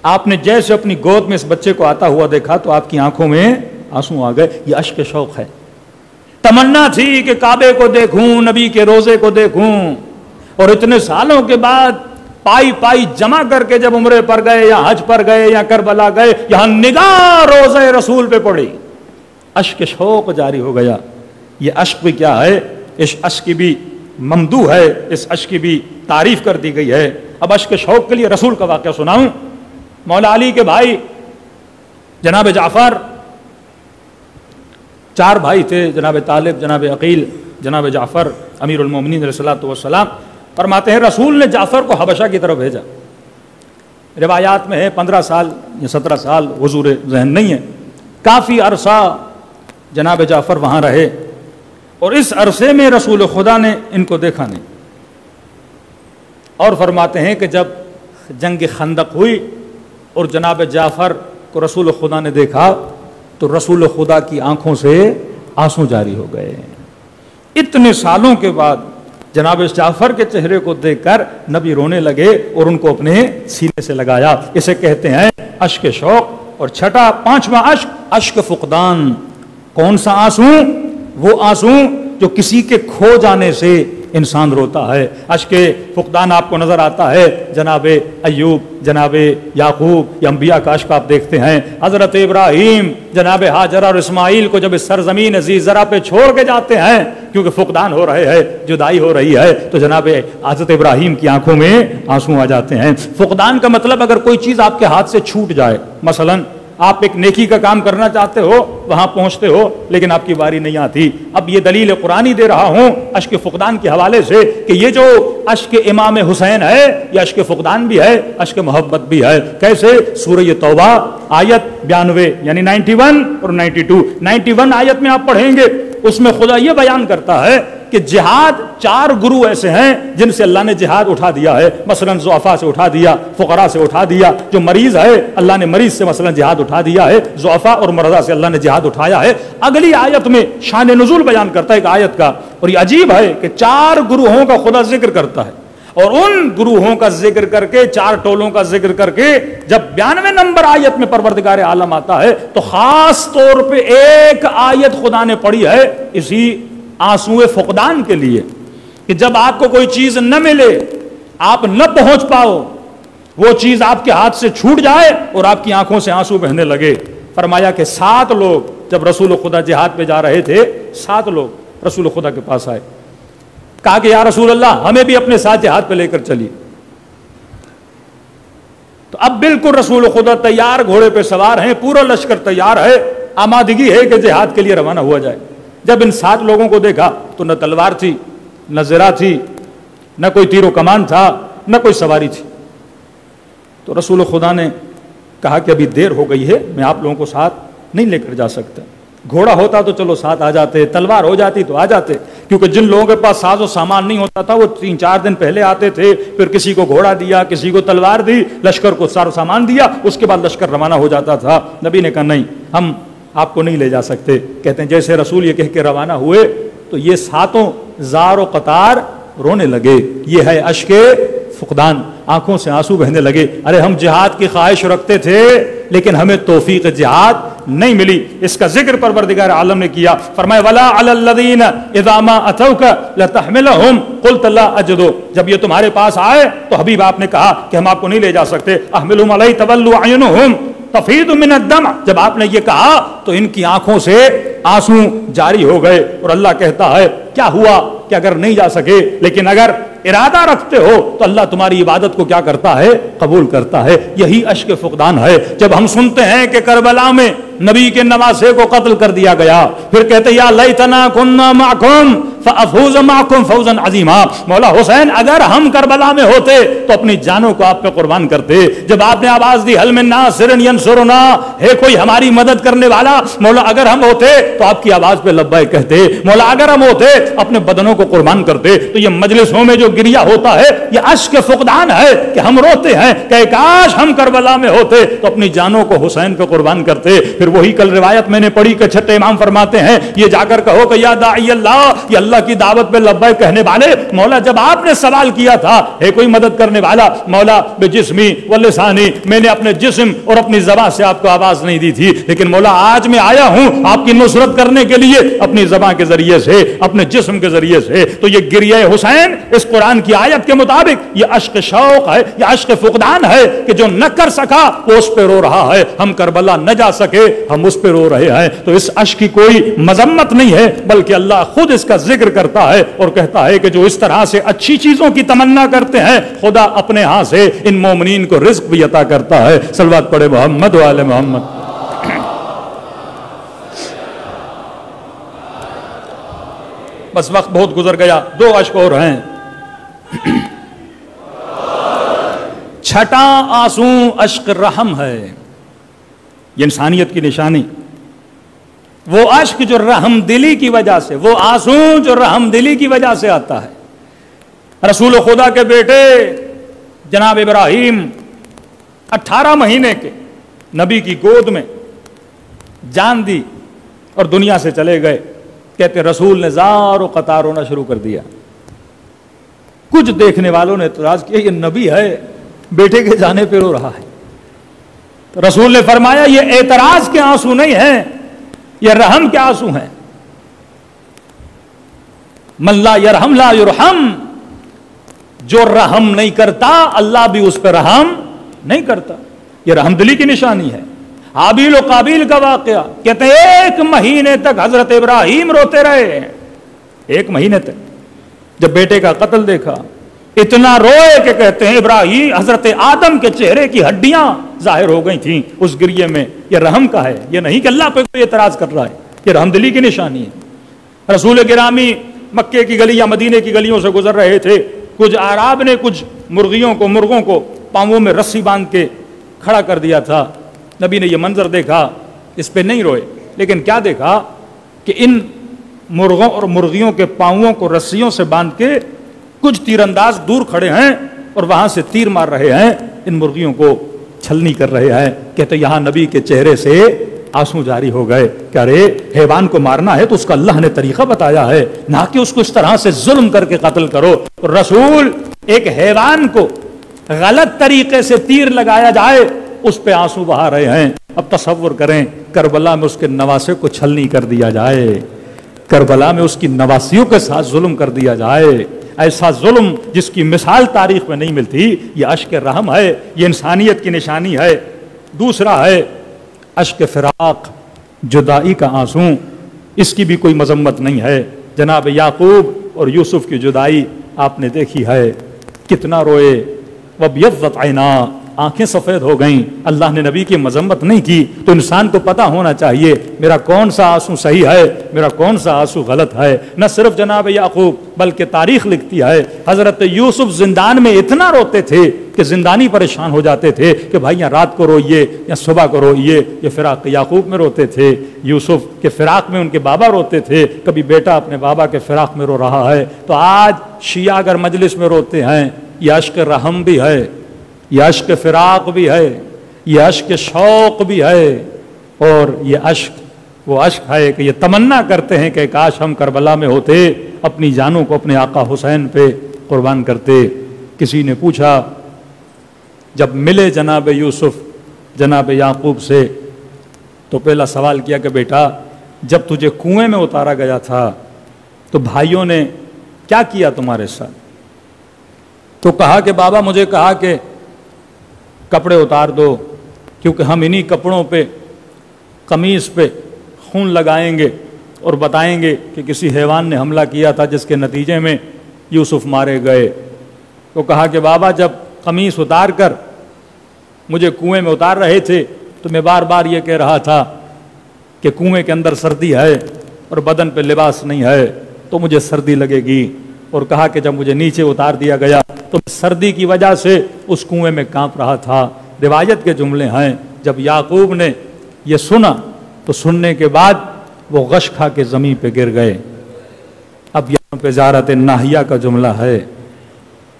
آپ نے جیسے اپنی گود میں اس بچے کو آتا ہوا دیکھا تو آپ کی آنکھوں میں آنسو آ گئے، یہ اشک شوق ہے۔ تمنا تھی کہ کعبے کو دیکھوں، نبی کے روزے کو دیکھوں، اور اتنے سالوں کے بعد پائی پائی جمع کر کے جب عمرے پر گئے یا حج پر گئے یا کربلا گئے، یہاں نگاہ روزے رسول پہ پڑی، اشک شوق جاری ہو گیا۔ یہ اشک بھی کیا ہے؟ اس اشک کی بھی ممدوح ہے، اس اشک کی بھی تعریف کر دی گئی ہے۔ اب اشک شوق کے لیے رسول کا واقعہ سناؤں۔ مولا علی کے بھائی جناب جعفر، 4 بھائی تھے، جناب طالب، جناب عقیل، جناب جعفر، امیر المومنین علیہ الصلوۃ والسلام۔ فرماتے ہیں رسول نے جعفر کو حبشہ کی طرف بھیجا، روایات میں ہے 15 سال یا 17 سال، حضور ذہن نہیں ہے، کافی عرصہ جناب جعفر وہاں رہے، اور اس عرصے میں رسول خدا نے ان کو دیکھا نہیں۔ اور فرماتے ہیں کہ جب جنگ خندق ہوئی اور جناب جعفر کو رسول خدا نے دیکھا تو رسول خدا کی آنکھوں سے آنسو جاری ہو گئے۔ اتنے سالوں کے بعد جناب جعفر کے چہرے کو دیکھ کر نبی رونے لگے اور ان کو اپنے سینے سے لگایا۔ اسے کہتے ہیں اشک شوق۔ اور چھٹا 5واں اشک، اشک فقدان۔ کون سا آنسو؟ وہ آنسو جو کسی کے کھو جانے سے انسان روتا ہے۔ اشک فقدان آپ کو نظر آتا ہے جناب ایوب، جناب یعقوب، یہ انبیاء کا اشک آپ دیکھتے ہیں۔ حضرت ابراہیم جناب ہاجرہ اور اسماعیل کو جب اس سرزمین ذی زرع پہ چھوڑ کے جاتے ہیں کیونکہ فقدان ہو رہے ہیں، جدائی ہو رہی ہے، تو جناب حضرت ابراہیم کی آنکھوں میں آنسو آ جاتے ہیں۔ فقدان کا مطلب اگر کوئی چیز آپ کے ہاتھ سے چھوٹ جائے، مثلاً آپ ایک نیکی کا کام کرنا چاہتے ہو، وہاں پہنچتے ہو لیکن آپ کی باری نہیں آتی۔ اب یہ دلیل قرآنی دے رہا ہوں اشک فقدان کے حوالے سے کہ یہ جو اشک امام حسین ہے یہ اشک فقدان بھی ہے، اشک محبت بھی ہے۔ کیسے؟ سورہ توبہ آیت 92 یعنی 91 اور 92 آیت میں آپ پڑھیں گے، اس میں خدا یہ بیان کرتا ہے کہ جہاد 4 گروہ ایسے ہیں جن سے اللہ نے جہاد اٹھا دیا ہے، مثلا ضعفاء سے اٹھا دیا، فقراء سے اٹھا دیا، جو مریض ہے اللہ نے مریض سے مثلا جہاد اٹھا دیا ہے، ضعفاء اور مرضى سے اللہ نے جہاد اٹھایا ہے۔ اگلی آیت میں شان نزول بیان کرتا ہے ایک آیت کا، اور یہ عجیب ہے کہ 4 گروہوں کا خدا ذکر کرتا ہے، اور ان گروہوں کا ذکر کر کے 4 ٹولوں کا ذکر کر کے جب 92 نمبر آیت میں پروردگار عالم آتا ہے تو خاص طور پہ ایک آیت خدا نے پڑھی ہے اسی آنسو فقدان کے لیے، کہ جب آپ کو کوئی چیز نہ ملے، آپ نہ پہنچ پاؤ، وہ چیز آپ کے ہاتھ سے چھوٹ جائے اور آپ کی آنکھوں سے آنسو بہنے لگے۔ فرمایا کہ 7 لوگ جب رسول خدا جہاد پہ جا رہے تھے، 7 لوگ رسول خدا کے پاس آئے، کہا کہ یا رسول اللہ ہمیں بھی اپنے ساتھ جہاد پہ لے کر چلیے۔ تو اب بالکل رسول خدا تیار، گھوڑے پہ سوار ہیں، پورا لشکر تیار ہے، آمادگی ہے کہ جہاد کے لیے روانہ ہوا جائے۔ جب ان 7 لوگوں کو دیکھا تو نہ تلوار تھی، نہ زرہ تھی، نہ کوئی تیر و کمان تھا، نہ کوئی سواری تھی۔ تو رسول خدا نے کہا کہ ابھی دیر ہو گئی ہے، میں آپ لوگوں کو ساتھ نہیں لے کر جا سکتا۔ گھوڑا ہوتا تو چلو ساتھ آ جاتے، تلوار ہو جاتی تو آ جاتے، کیونکہ جن لوگوں کے پاس ساز و سامان نہیں ہوتا تھا وہ 3-4 دن پہلے آتے تھے، پھر کسی کو گھوڑا دیا، کسی کو تلوار دی، لشکر کو ساز و سامان دیا، اس کے بعد لشکر روانہ ہو جاتا تھا۔ نبی نے کہا نہیں، ہم آپ کو نہیں لے جا سکتے۔ کہتے ہیں جیسے رسول یہ کہہ کے روانہ ہوئے تو یہ ساتوں زار و قطار رونے لگے، یہ ہے اشک فقدان، آنکھوں سے آنسو بہنے لگے۔ ارے ہم جہاد کی خواہش رکھتے تھے لیکن ہمیں توفیق جہاد نہیں ملی۔ اس کا ذکر پروردگار عالم نے کیا، فرمایا ولا علی الذین اذا ما اتوک لتحملهم قلت لا اجد، جب یہ تمہارے پاس آئے تو حبیب آپ نے کہا کہ ہم آپ کو نہیں لے جا سکتے۔ احملهم علی تولوا اعینهم تفیض من الدمع، جب آپ نے یہ کہا تو ان کی آنکھوں سے آنسو جاری ہو گئے۔ اور اللہ کہتا ہے کیا ہوا کہ اگر نہیں جا سکے لیکن اگر ارادہ رکھتے ہو تو اللہ تمہاری عبادت کو کیا کرتا ہے؟ قبول کرتا ہے۔ یہی اشک فقدان ہے۔ جب ہم سنتے ہیں کہ کربلا میں نبی کے نواسے کو قتل کر دیا گیا، پھر کہتے یا لیتنا کنا معکم فافوز معکم فوزا عظیما، مولا حسین اگر ہم کربلا میں ہوتے تو اپنی جانوں کو آپ پہ قربان کرتے۔ جب آپ نے آواز دی حل من ناصر ینصرنا، ہے کوئی ہماری مدد کرنے والا، مولا اگر ہم ہوتے تو آپ کی آواز پہ لبیک کہتے، مولا اگر ہم ہوتے اپنے بدنوں کو قربان کرتے۔ تو یہ مجلسوں میں جو گریا ہوتا ہے یہ اشک فقدان ہے کہ ہم روتے ہیں کہ کاش ہم کربلا میں ہوتے تو اپنی جانوں کو حسین پہ قربان کرتے۔ پھر وہی کل روایت میں نے پڑھی کہ چھٹے امام فرماتے ہیں یہ جا کر کہو کہ یا داعی اللہ، یہ اللہ کی دعوت پہ لبیک کہنے والے، مولا جب آپ نے سوال کیا تھا ہے کوئی مدد کرنے والا، مولا بجسمی واللسانی، میں نے اپنے جسم اور اپنی زبان سے آپ کو آواز نہیں دی تھی، لیکن مولا آج میں آیا ہوں آپ کی نصرت کرنے کے لیے اپنی زبان کے ذریعے سے، اپنے جسم کے ذریعے سے۔ تو یہ گریہ حسین اس قرآن کی آیت کے مطابق یہ عشق شوق ہے، یہ عشق فقدان ہے کہ جو نہ کر سکا وہ اس پہ رو رہا ہے، ہم کربلا نہ جا سکے ہم اس پہ رو رہے ہیں۔ تو اس عشق کی کوئی مذمت نہیں ہے بلکہ اللہ خود اس کا ذکر کرتا ہے اور کہتا ہے کہ جو اس طرح سے اچھی چیزوں کی تمنا کرتے ہیں خدا اپنے ہاں سے ان مومنین کو رزق بھی عطا کرتا ہے۔ صلوات پڑھے محمد و آل محمد۔ بس وقت بہت گزر گیا، 2 اشک اور ہیں۔ چھٹا آنسو اشک رحم ہے، یہ انسانیت کی نشانی، وہ اشک جو رحم دلی کی وجہ سے، وہ آنسو جو رحم دلی کی وجہ سے آتا ہے۔ رسول خدا کے بیٹے جناب ابراہیم 18 مہینے کے نبی کی گود میں جان دی اور دنیا سے چلے گئے۔ کہتے رسول نے زار و قطار رونا شروع کر دیا۔ کچھ دیکھنے والوں نے اعتراض کیا یہ نبی ہے بیٹے کے جانے پہ رو رہا ہے۔ تو رسول نے فرمایا یہ اعتراض کے آنسو نہیں ہیں، یہ رحم کے آنسو ہیں۔ من لا یرحم لا یرحم، جو رحم نہیں کرتا اللہ بھی اس پہ رحم نہیں کرتا۔ یہ رحم دلی کی نشانی ہے۔ حابیل و قابیل کا واقعہ، کہتے ہیں 1 مہینے تک حضرت ابراہیم روتے رہے، 1 مہینے تک۔ جب بیٹے کا قتل دیکھا اتنا روئے کہ کہتے ہیں ابراہیم حضرت آدم کے چہرے کی ہڈیاں ظاہر ہو گئی تھیں اس گریے میں۔ یہ رحم کا ہے، یہ نہیں کہ اللہ پہ کوئی اعتراض کر رہا ہے، یہ رحم دلی کی نشانی ہے۔ رسول گرامی مکے کی گلی یا مدینے کی گلیوں سے گزر رہے تھے، کچھ اعراب نے کچھ مرغوں کو پاؤں میں رسی باندھ کے کھڑا کر دیا تھا۔ نبی نے یہ منظر دیکھا، اس پہ نہیں روئے، لیکن کیا دیکھا کہ ان مرغوں اور مرغیوں کے پاؤں کو رسیوں سے باندھ کے کچھ تیر انداز دور کھڑے ہیں اور وہاں سے تیر مار رہے ہیں، ان مرغیوں کو چھلنی کر رہے ہیں۔ کہتے یہاں نبی کے چہرے سے آنسو جاری ہو گئے کہ ارے حیوان کو مارنا ہے تو اس کا اللہ نے طریقہ بتایا ہے، نہ کہ اس کو اس طرح سے ظلم کر کے قتل کرو۔ رسول ایک حیوان کو غلط طریقے سے تیر لگایا جائے اس پہ آنسو بہا رہے ہیں۔ اب تصور کریں کربلا میں اس کے نواسے کو چھلنی کر دیا جائے، کربلا میں اس کی نواسیوں کے ساتھ ظلم کر دیا جائے، ایسا ظلم جس کی مثال تاریخ میں نہیں ملتی۔ یہ اشک رحم ہے، یہ انسانیت کی نشانی ہے۔ دوسرا ہے اشک فراق، جدائی کا آنسو، اس کی بھی کوئی مذمت نہیں ہے۔ جناب یعقوب اور یوسف کی جدائی آپ نے دیکھی ہے، کتنا روئے۔ وَبْيَضَّتْ عَيْنَا، آنکھیں سفید ہو گئیں، اللہ نے نبی کی مذمت نہیں کی، تو انسان کو پتہ ہونا چاہیے میرا کون سا آنسو صحیح ہے، میرا کون سا آنسو غلط ہے۔ نہ صرف جناب یعقوب بلکہ تاریخ لکھتی ہے حضرت یوسف زندان میں اتنا روتے تھے کہ زندانی پریشان ہو جاتے تھے کہ بھائی یہاں رات کو روئیے یا صبح کو روئیے۔ یہ فراق یعقوب میں روتے تھے، یوسف کے فراق میں ان کے بابا روتے تھے، کبھی بیٹا اپنے بابا کے فراق میں رو رہا ہے۔ تو آج شیعہ اگر مجلس میں روتے ہیں، یہ عشق رحم بھی ہے، یہ عشق فراق بھی ہے، یہ عشق شوق بھی ہے، اور یہ عشق وہ عشق ہے کہ یہ تمنا کرتے ہیں کہ کاش ہم کربلا میں ہوتے، اپنی جانوں کو اپنے آقا حسین پہ قربان کرتے۔ کسی نے پوچھا جب ملے جناب یوسف جناب یعقوب سے، تو پہلا سوال کیا کہ بیٹا جب تجھے کنویں میں اتارا گیا تھا تو بھائیوں نے کیا کیا تمہارے ساتھ؟ تو کہا کہ بابا مجھے کہا کہ کپڑے اتار دو، کیونکہ ہم انہی کپڑوں پہ قمیص پہ خون لگائیں گے اور بتائیں گے کہ کسی حیوان نے حملہ کیا تھا جس کے نتیجے میں یوسف مارے گئے۔ تو کہا کہ بابا جب قمیص اتار کر مجھے کنویں میں اتار رہے تھے تو میں بار بار یہ کہہ رہا تھا کہ کنویں کے اندر سردی ہے اور بدن پہ لباس نہیں ہے تو مجھے سردی لگے گی، اور کہا کہ جب مجھے نیچے اتار دیا گیا تو سردی کی وجہ سے اس کنویں میں کانپ رہا تھا۔ روایت کے جملے ہیں جب یعقوب نے یہ سنا تو سننے کے بعد وہ غش کھا کے زمین پہ گر گئے۔ اب یہاں پہ زیارت ناہیہ کا جملہ ہے،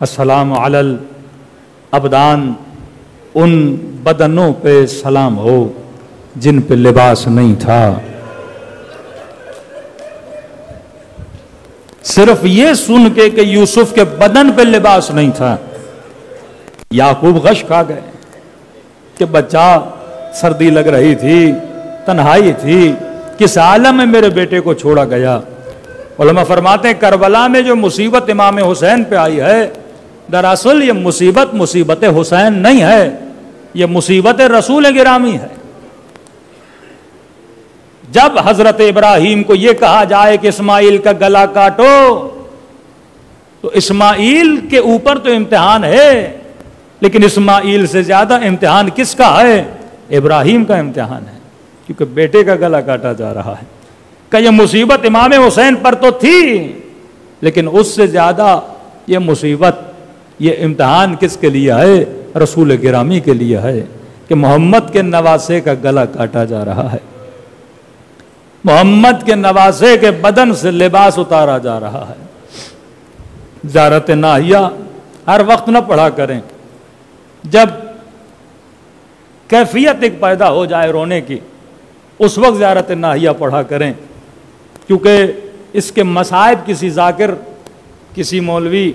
السلام علی الابدان، ان بدنوں پہ سلام ہو جن پہ لباس نہیں تھا۔ صرف یہ سن کے کہ یوسف کے بدن پہ لباس نہیں تھا، یعقوب غش کھا گئے کہ بچہ سردی لگ رہی تھی، تنہائی تھی، کس عالم میں میرے بیٹے کو چھوڑا گیا۔ علماء فرماتے ہیں کربلا میں جو مصیبت امام حسین پہ آئی ہے، دراصل یہ مصیبت حسین نہیں ہے، یہ مصیبت رسول گرامی ہے۔ جب حضرت ابراہیم کو یہ کہا جائے کہ اسماعیل کا گلا کاٹو، تو اسماعیل کے اوپر تو امتحان ہے، لیکن اسماعیل سے زیادہ امتحان کس کا ہے؟ ابراہیم کا امتحان ہے، کیونکہ بیٹے کا گلا کاٹا جا رہا ہے۔ کہ یہ مصیبت امام حسین پر تو تھی، لیکن اس سے زیادہ یہ مصیبت، یہ امتحان کس کے لیے ہے؟ رسول گرامی کے لیے ہے، کہ محمد کے نواسے کا گلا کاٹا جا رہا ہے، محمد کے نواسے کے بدن سے لباس اتارا جا رہا ہے۔ زیارت ناہیہ ہر وقت نہ پڑھا کریں، جب کیفیت ایک پیدا ہو جائے رونے کی اس وقت زیارت ناہیہ پڑھا کریں، کیونکہ اس کے مصائب کسی ذاکر، کسی مولوی،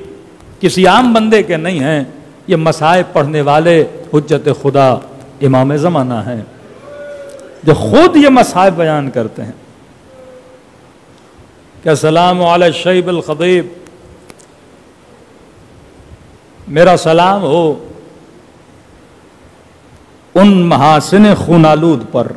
کسی عام بندے کے نہیں ہیں، یہ مصائب پڑھنے والے حجت خدا امام زمانہ ہیں جو خود یہ مصائب بیان کرتے ہیں کہ السلام علی الشیب الخضیب، میرا سلام ہو ان محاسن خون آلود پر۔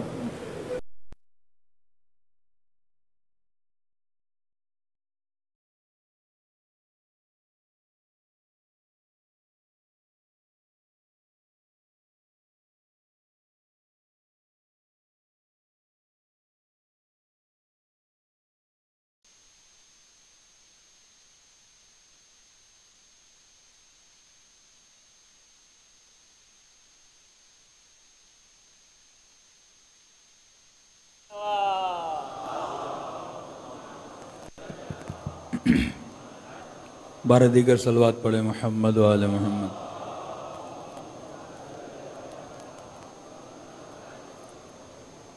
بارہ دیگر صلوات پڑھے محمد و آل محمد۔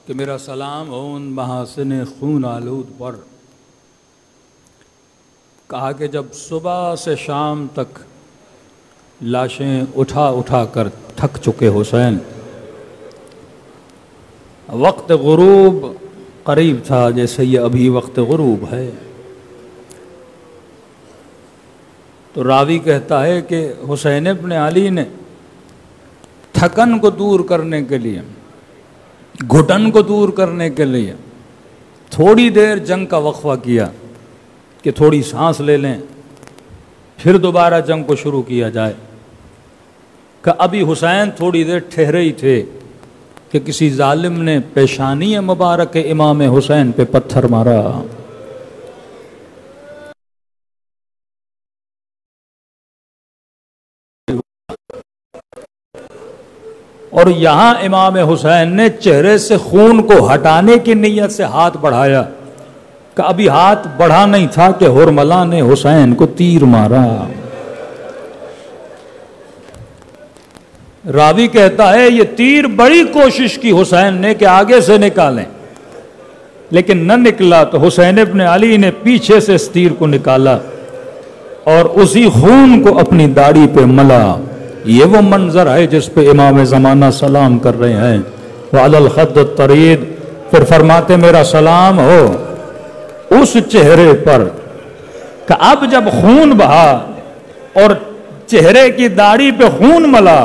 کہ میرا سلام ہو ان محاسن خون آلود پر۔ کہا کہ جب صبح سے شام تک لاشیں اٹھا اٹھا کر تھک چکے حسین، وقت غروب قریب تھا جیسے یہ ابھی وقت غروب ہے، تو راوی کہتا ہے کہ حسین ابن علی نے تھکن کو دور کرنے کے لیے، گھٹن کو دور کرنے کے لیے تھوڑی دیر جنگ کا وقفہ کیا کہ تھوڑی سانس لے لیں، پھر دوبارہ جنگ کو شروع کیا جائے۔ کہ ابھی حسین تھوڑی دیر ٹھہرے ہی تھے کہ کسی ظالم نے پیشانی مبارک امام حسین پہ پتھر مارا. اور یہاں امام حسین نے چہرے سے خون کو ہٹانے کی نیت سے ہاتھ بڑھایا کہ ابھی ہاتھ بڑھا نہیں تھا کہ ہرملا نے حسین کو تیر مارا. راوی کہتا ہے یہ تیر بڑی کوشش کی حسین نے کہ آگے سے نکالیں، لیکن نہ نکلا تو حسین ابن علی نے پیچھے سے اس تیر کو نکالا اور اسی خون کو اپنی داڑھی پہ ملا. یہ وہ منظر ہے جس پہ امام زمانہ سلام کر رہے ہیں. وعلی الخد الطرید، پھر فرماتے میرا سلام ہو اس چہرے پر کہ اب جب خون بہا اور چہرے کی داڑھی پہ خون ملا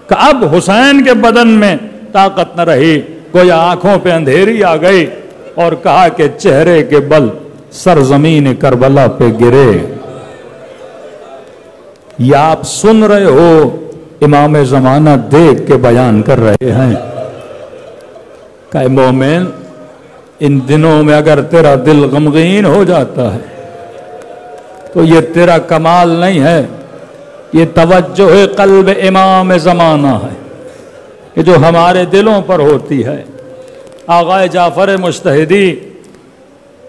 کہ اب حسین کے بدن میں طاقت نہ رہی، کوئی آنکھوں پہ اندھیری آ گئی اور کہا کہ چہرے کے بل سرزمین کربلا پہ گرے. یا آپ سن رہے ہو امام زمانہ دیکھ کے بیان کر رہے ہیں کہ اے مومن، ان دنوں میں اگر تیرا دل غمگین ہو جاتا ہے تو یہ تیرا کمال نہیں ہے، یہ توجہ قلب امام زمانہ ہے کہ جو ہمارے دلوں پر ہوتی ہے. آغا جعفر مجتہدی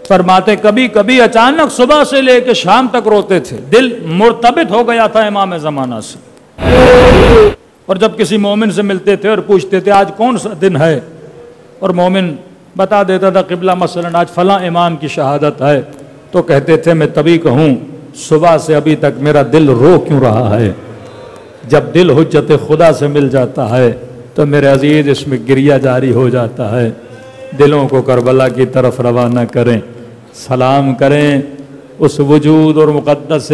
فرماتے کبھی کبھی اچانک صبح سے لے کے شام تک روتے تھے، دل مرتبط ہو گیا تھا امام زمانہ سے. اور جب کسی مومن سے ملتے تھے اور پوچھتے تھے آج کون سا دن ہے، اور مومن بتا دیتا تھا قبلہ مثلا آج فلاں امام کی شہادت ہے، تو کہتے تھے میں تبھی کہوں صبح سے ابھی تک میرا دل رو کیوں رہا ہے. جب دل حجت خدا سے مل جاتا ہے تو میرے عزیز اس میں گریہ جاری ہو جاتا ہے. دلوں کو کربلا کی طرف روانہ کریں، سلام کریں اس وجود اور مقدس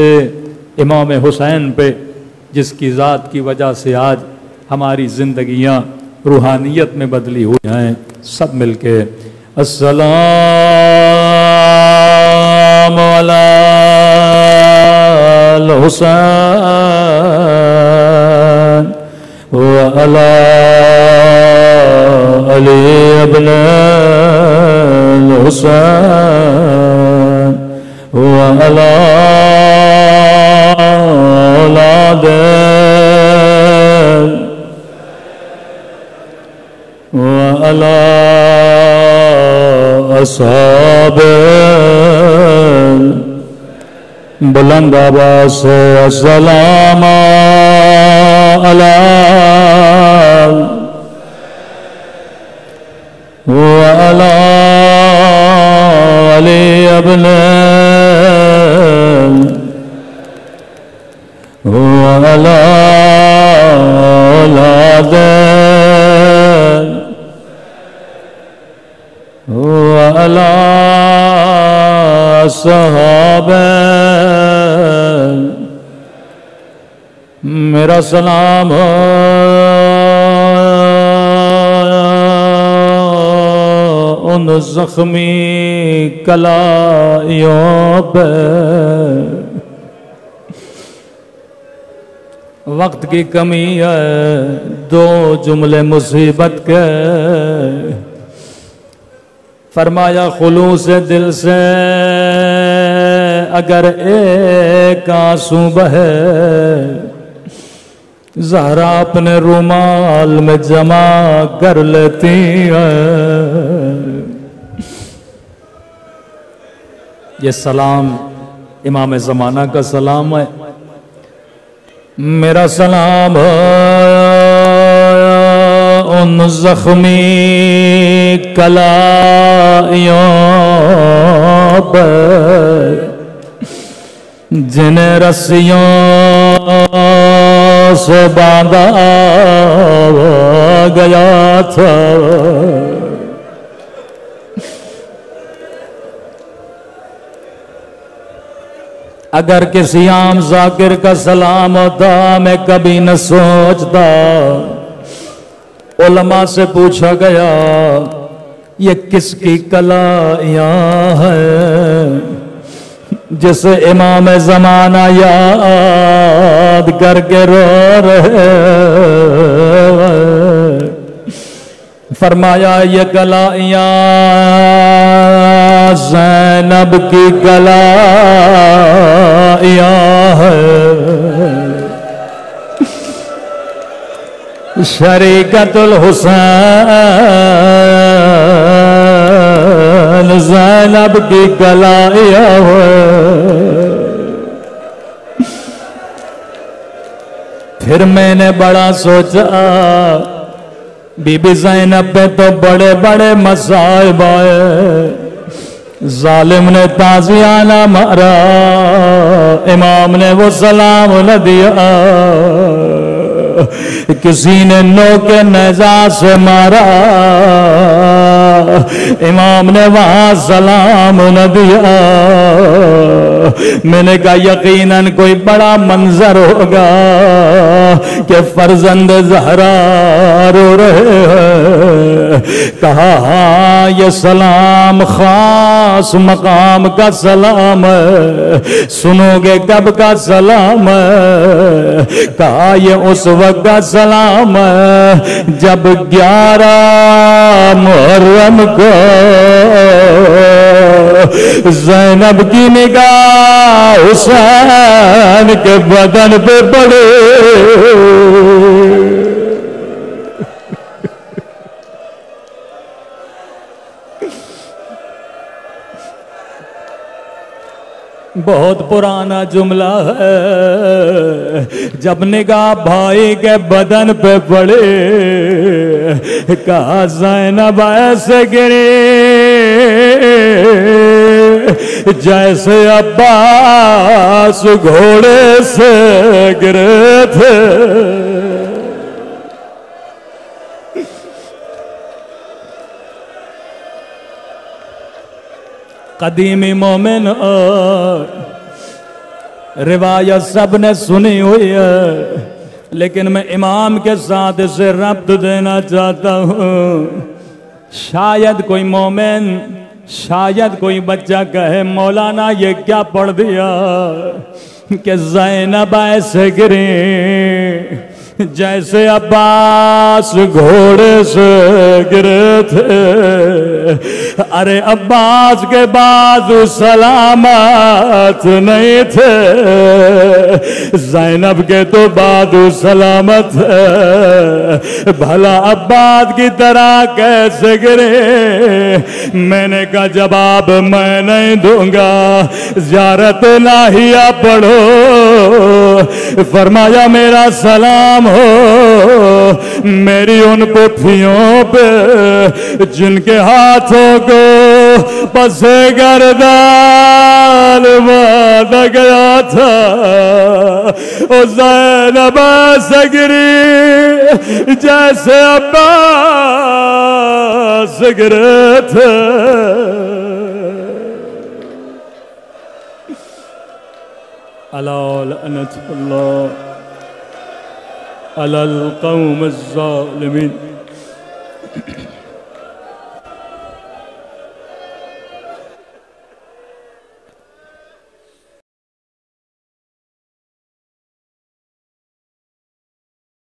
امام حسین پہ جس کی ذات کی وجہ سے آج ہماری زندگیاں روحانیت میں بدلی ہوئی ہیں. سب مل کے السلام علی الحسین وعلی علی ابن الحسین وعلی اولاد وعلی اصحاب. بلند آواز سے السلام علی وعلی علی ابن وعلی اولاد وعلی صحاب. میرا سلام ان زخمی کلائیوں پہ. وقت کی کمی ہے، دو جملے مصیبت کے. فرمایا خلوص دل سے اگر ایک آنسو بہے زہرا اپنے رومال میں جمع کر لیتی ہے. یہ سلام امام زمانہ کا سلام ہے. میرا سلام ان زخمی کلائیوں پر جنہیں رسیوں سے باندھا گیا تھا. اگر کسی عام ذاکر کا سلام ہوتا میں کبھی نہ سوچتا. علماء سے پوچھا گیا یہ کس کی کلائیاں ہیں جسے امام زمانہ یاد کر کے رو رہے، فرمایا یہ گلائیاں زینب کی گلائیاں ہے، شریکت الحسین زینب کی گلائیاں ہے۔ پھر میں نے بڑا سوچا بی بی زینب پہ تو بڑے بڑے مصائب آئے، ظالم نے تازیانہ مارا، امام نے وہ سلام نہ دیا، کسی نے نوک نیزہ سے مارا، امام نے وہاں سلام نہ دیا۔ میں نے کہا یقیناً کوئی بڑا منظر ہوگا کہ فرزند زہرا رو رہے ہیں۔ کہا ہاں یہ سلام خاص مقام کا سلام ہے، سنو گے کب کا سلام ہے؟ کہا یہ اس وقت کا سلام ہے جب 11 محرم کو زینب کی نگاہ حسین کے بدن پہ پڑے، بہت پرانا جملہ ہے، جب نگاہ بھائی کے بدن پہ پڑے، کہا زینب ایسے گری جیسے عباس گھوڑے سے گرے تھے۔ قدیمی مومن روایت سب نے سنی ہوئی ہے، لیکن میں امام کے ساتھ اسے ربط دینا چاہتا ہوں۔ شاید کوئی مومن، شاید کوئی بچہ کہے مولانا یہ کیا پڑھ دیا کہ زینب ایسے گری جیسے عباس گھوڑے سے گرے تھے۔ ارے عباس کے بازو سلامت نہیں تھے، زینب کے تو بازو سلامت ہے، بھلا عباس کی طرح کیسے گرے؟ میں نے کہا جواب میں نہیں دوں گا، زیارت الہیہ پڑھو۔ فرمایا میرا سلام ہو میری ان پتھیوں پہ جن کے ہاتھوں کو پسے گردان باندھا گیا تھا، او زینب ایسے گری جیسے عباس گرے تھے۔ الا لعنت اللہ علی القوم الظالمین۔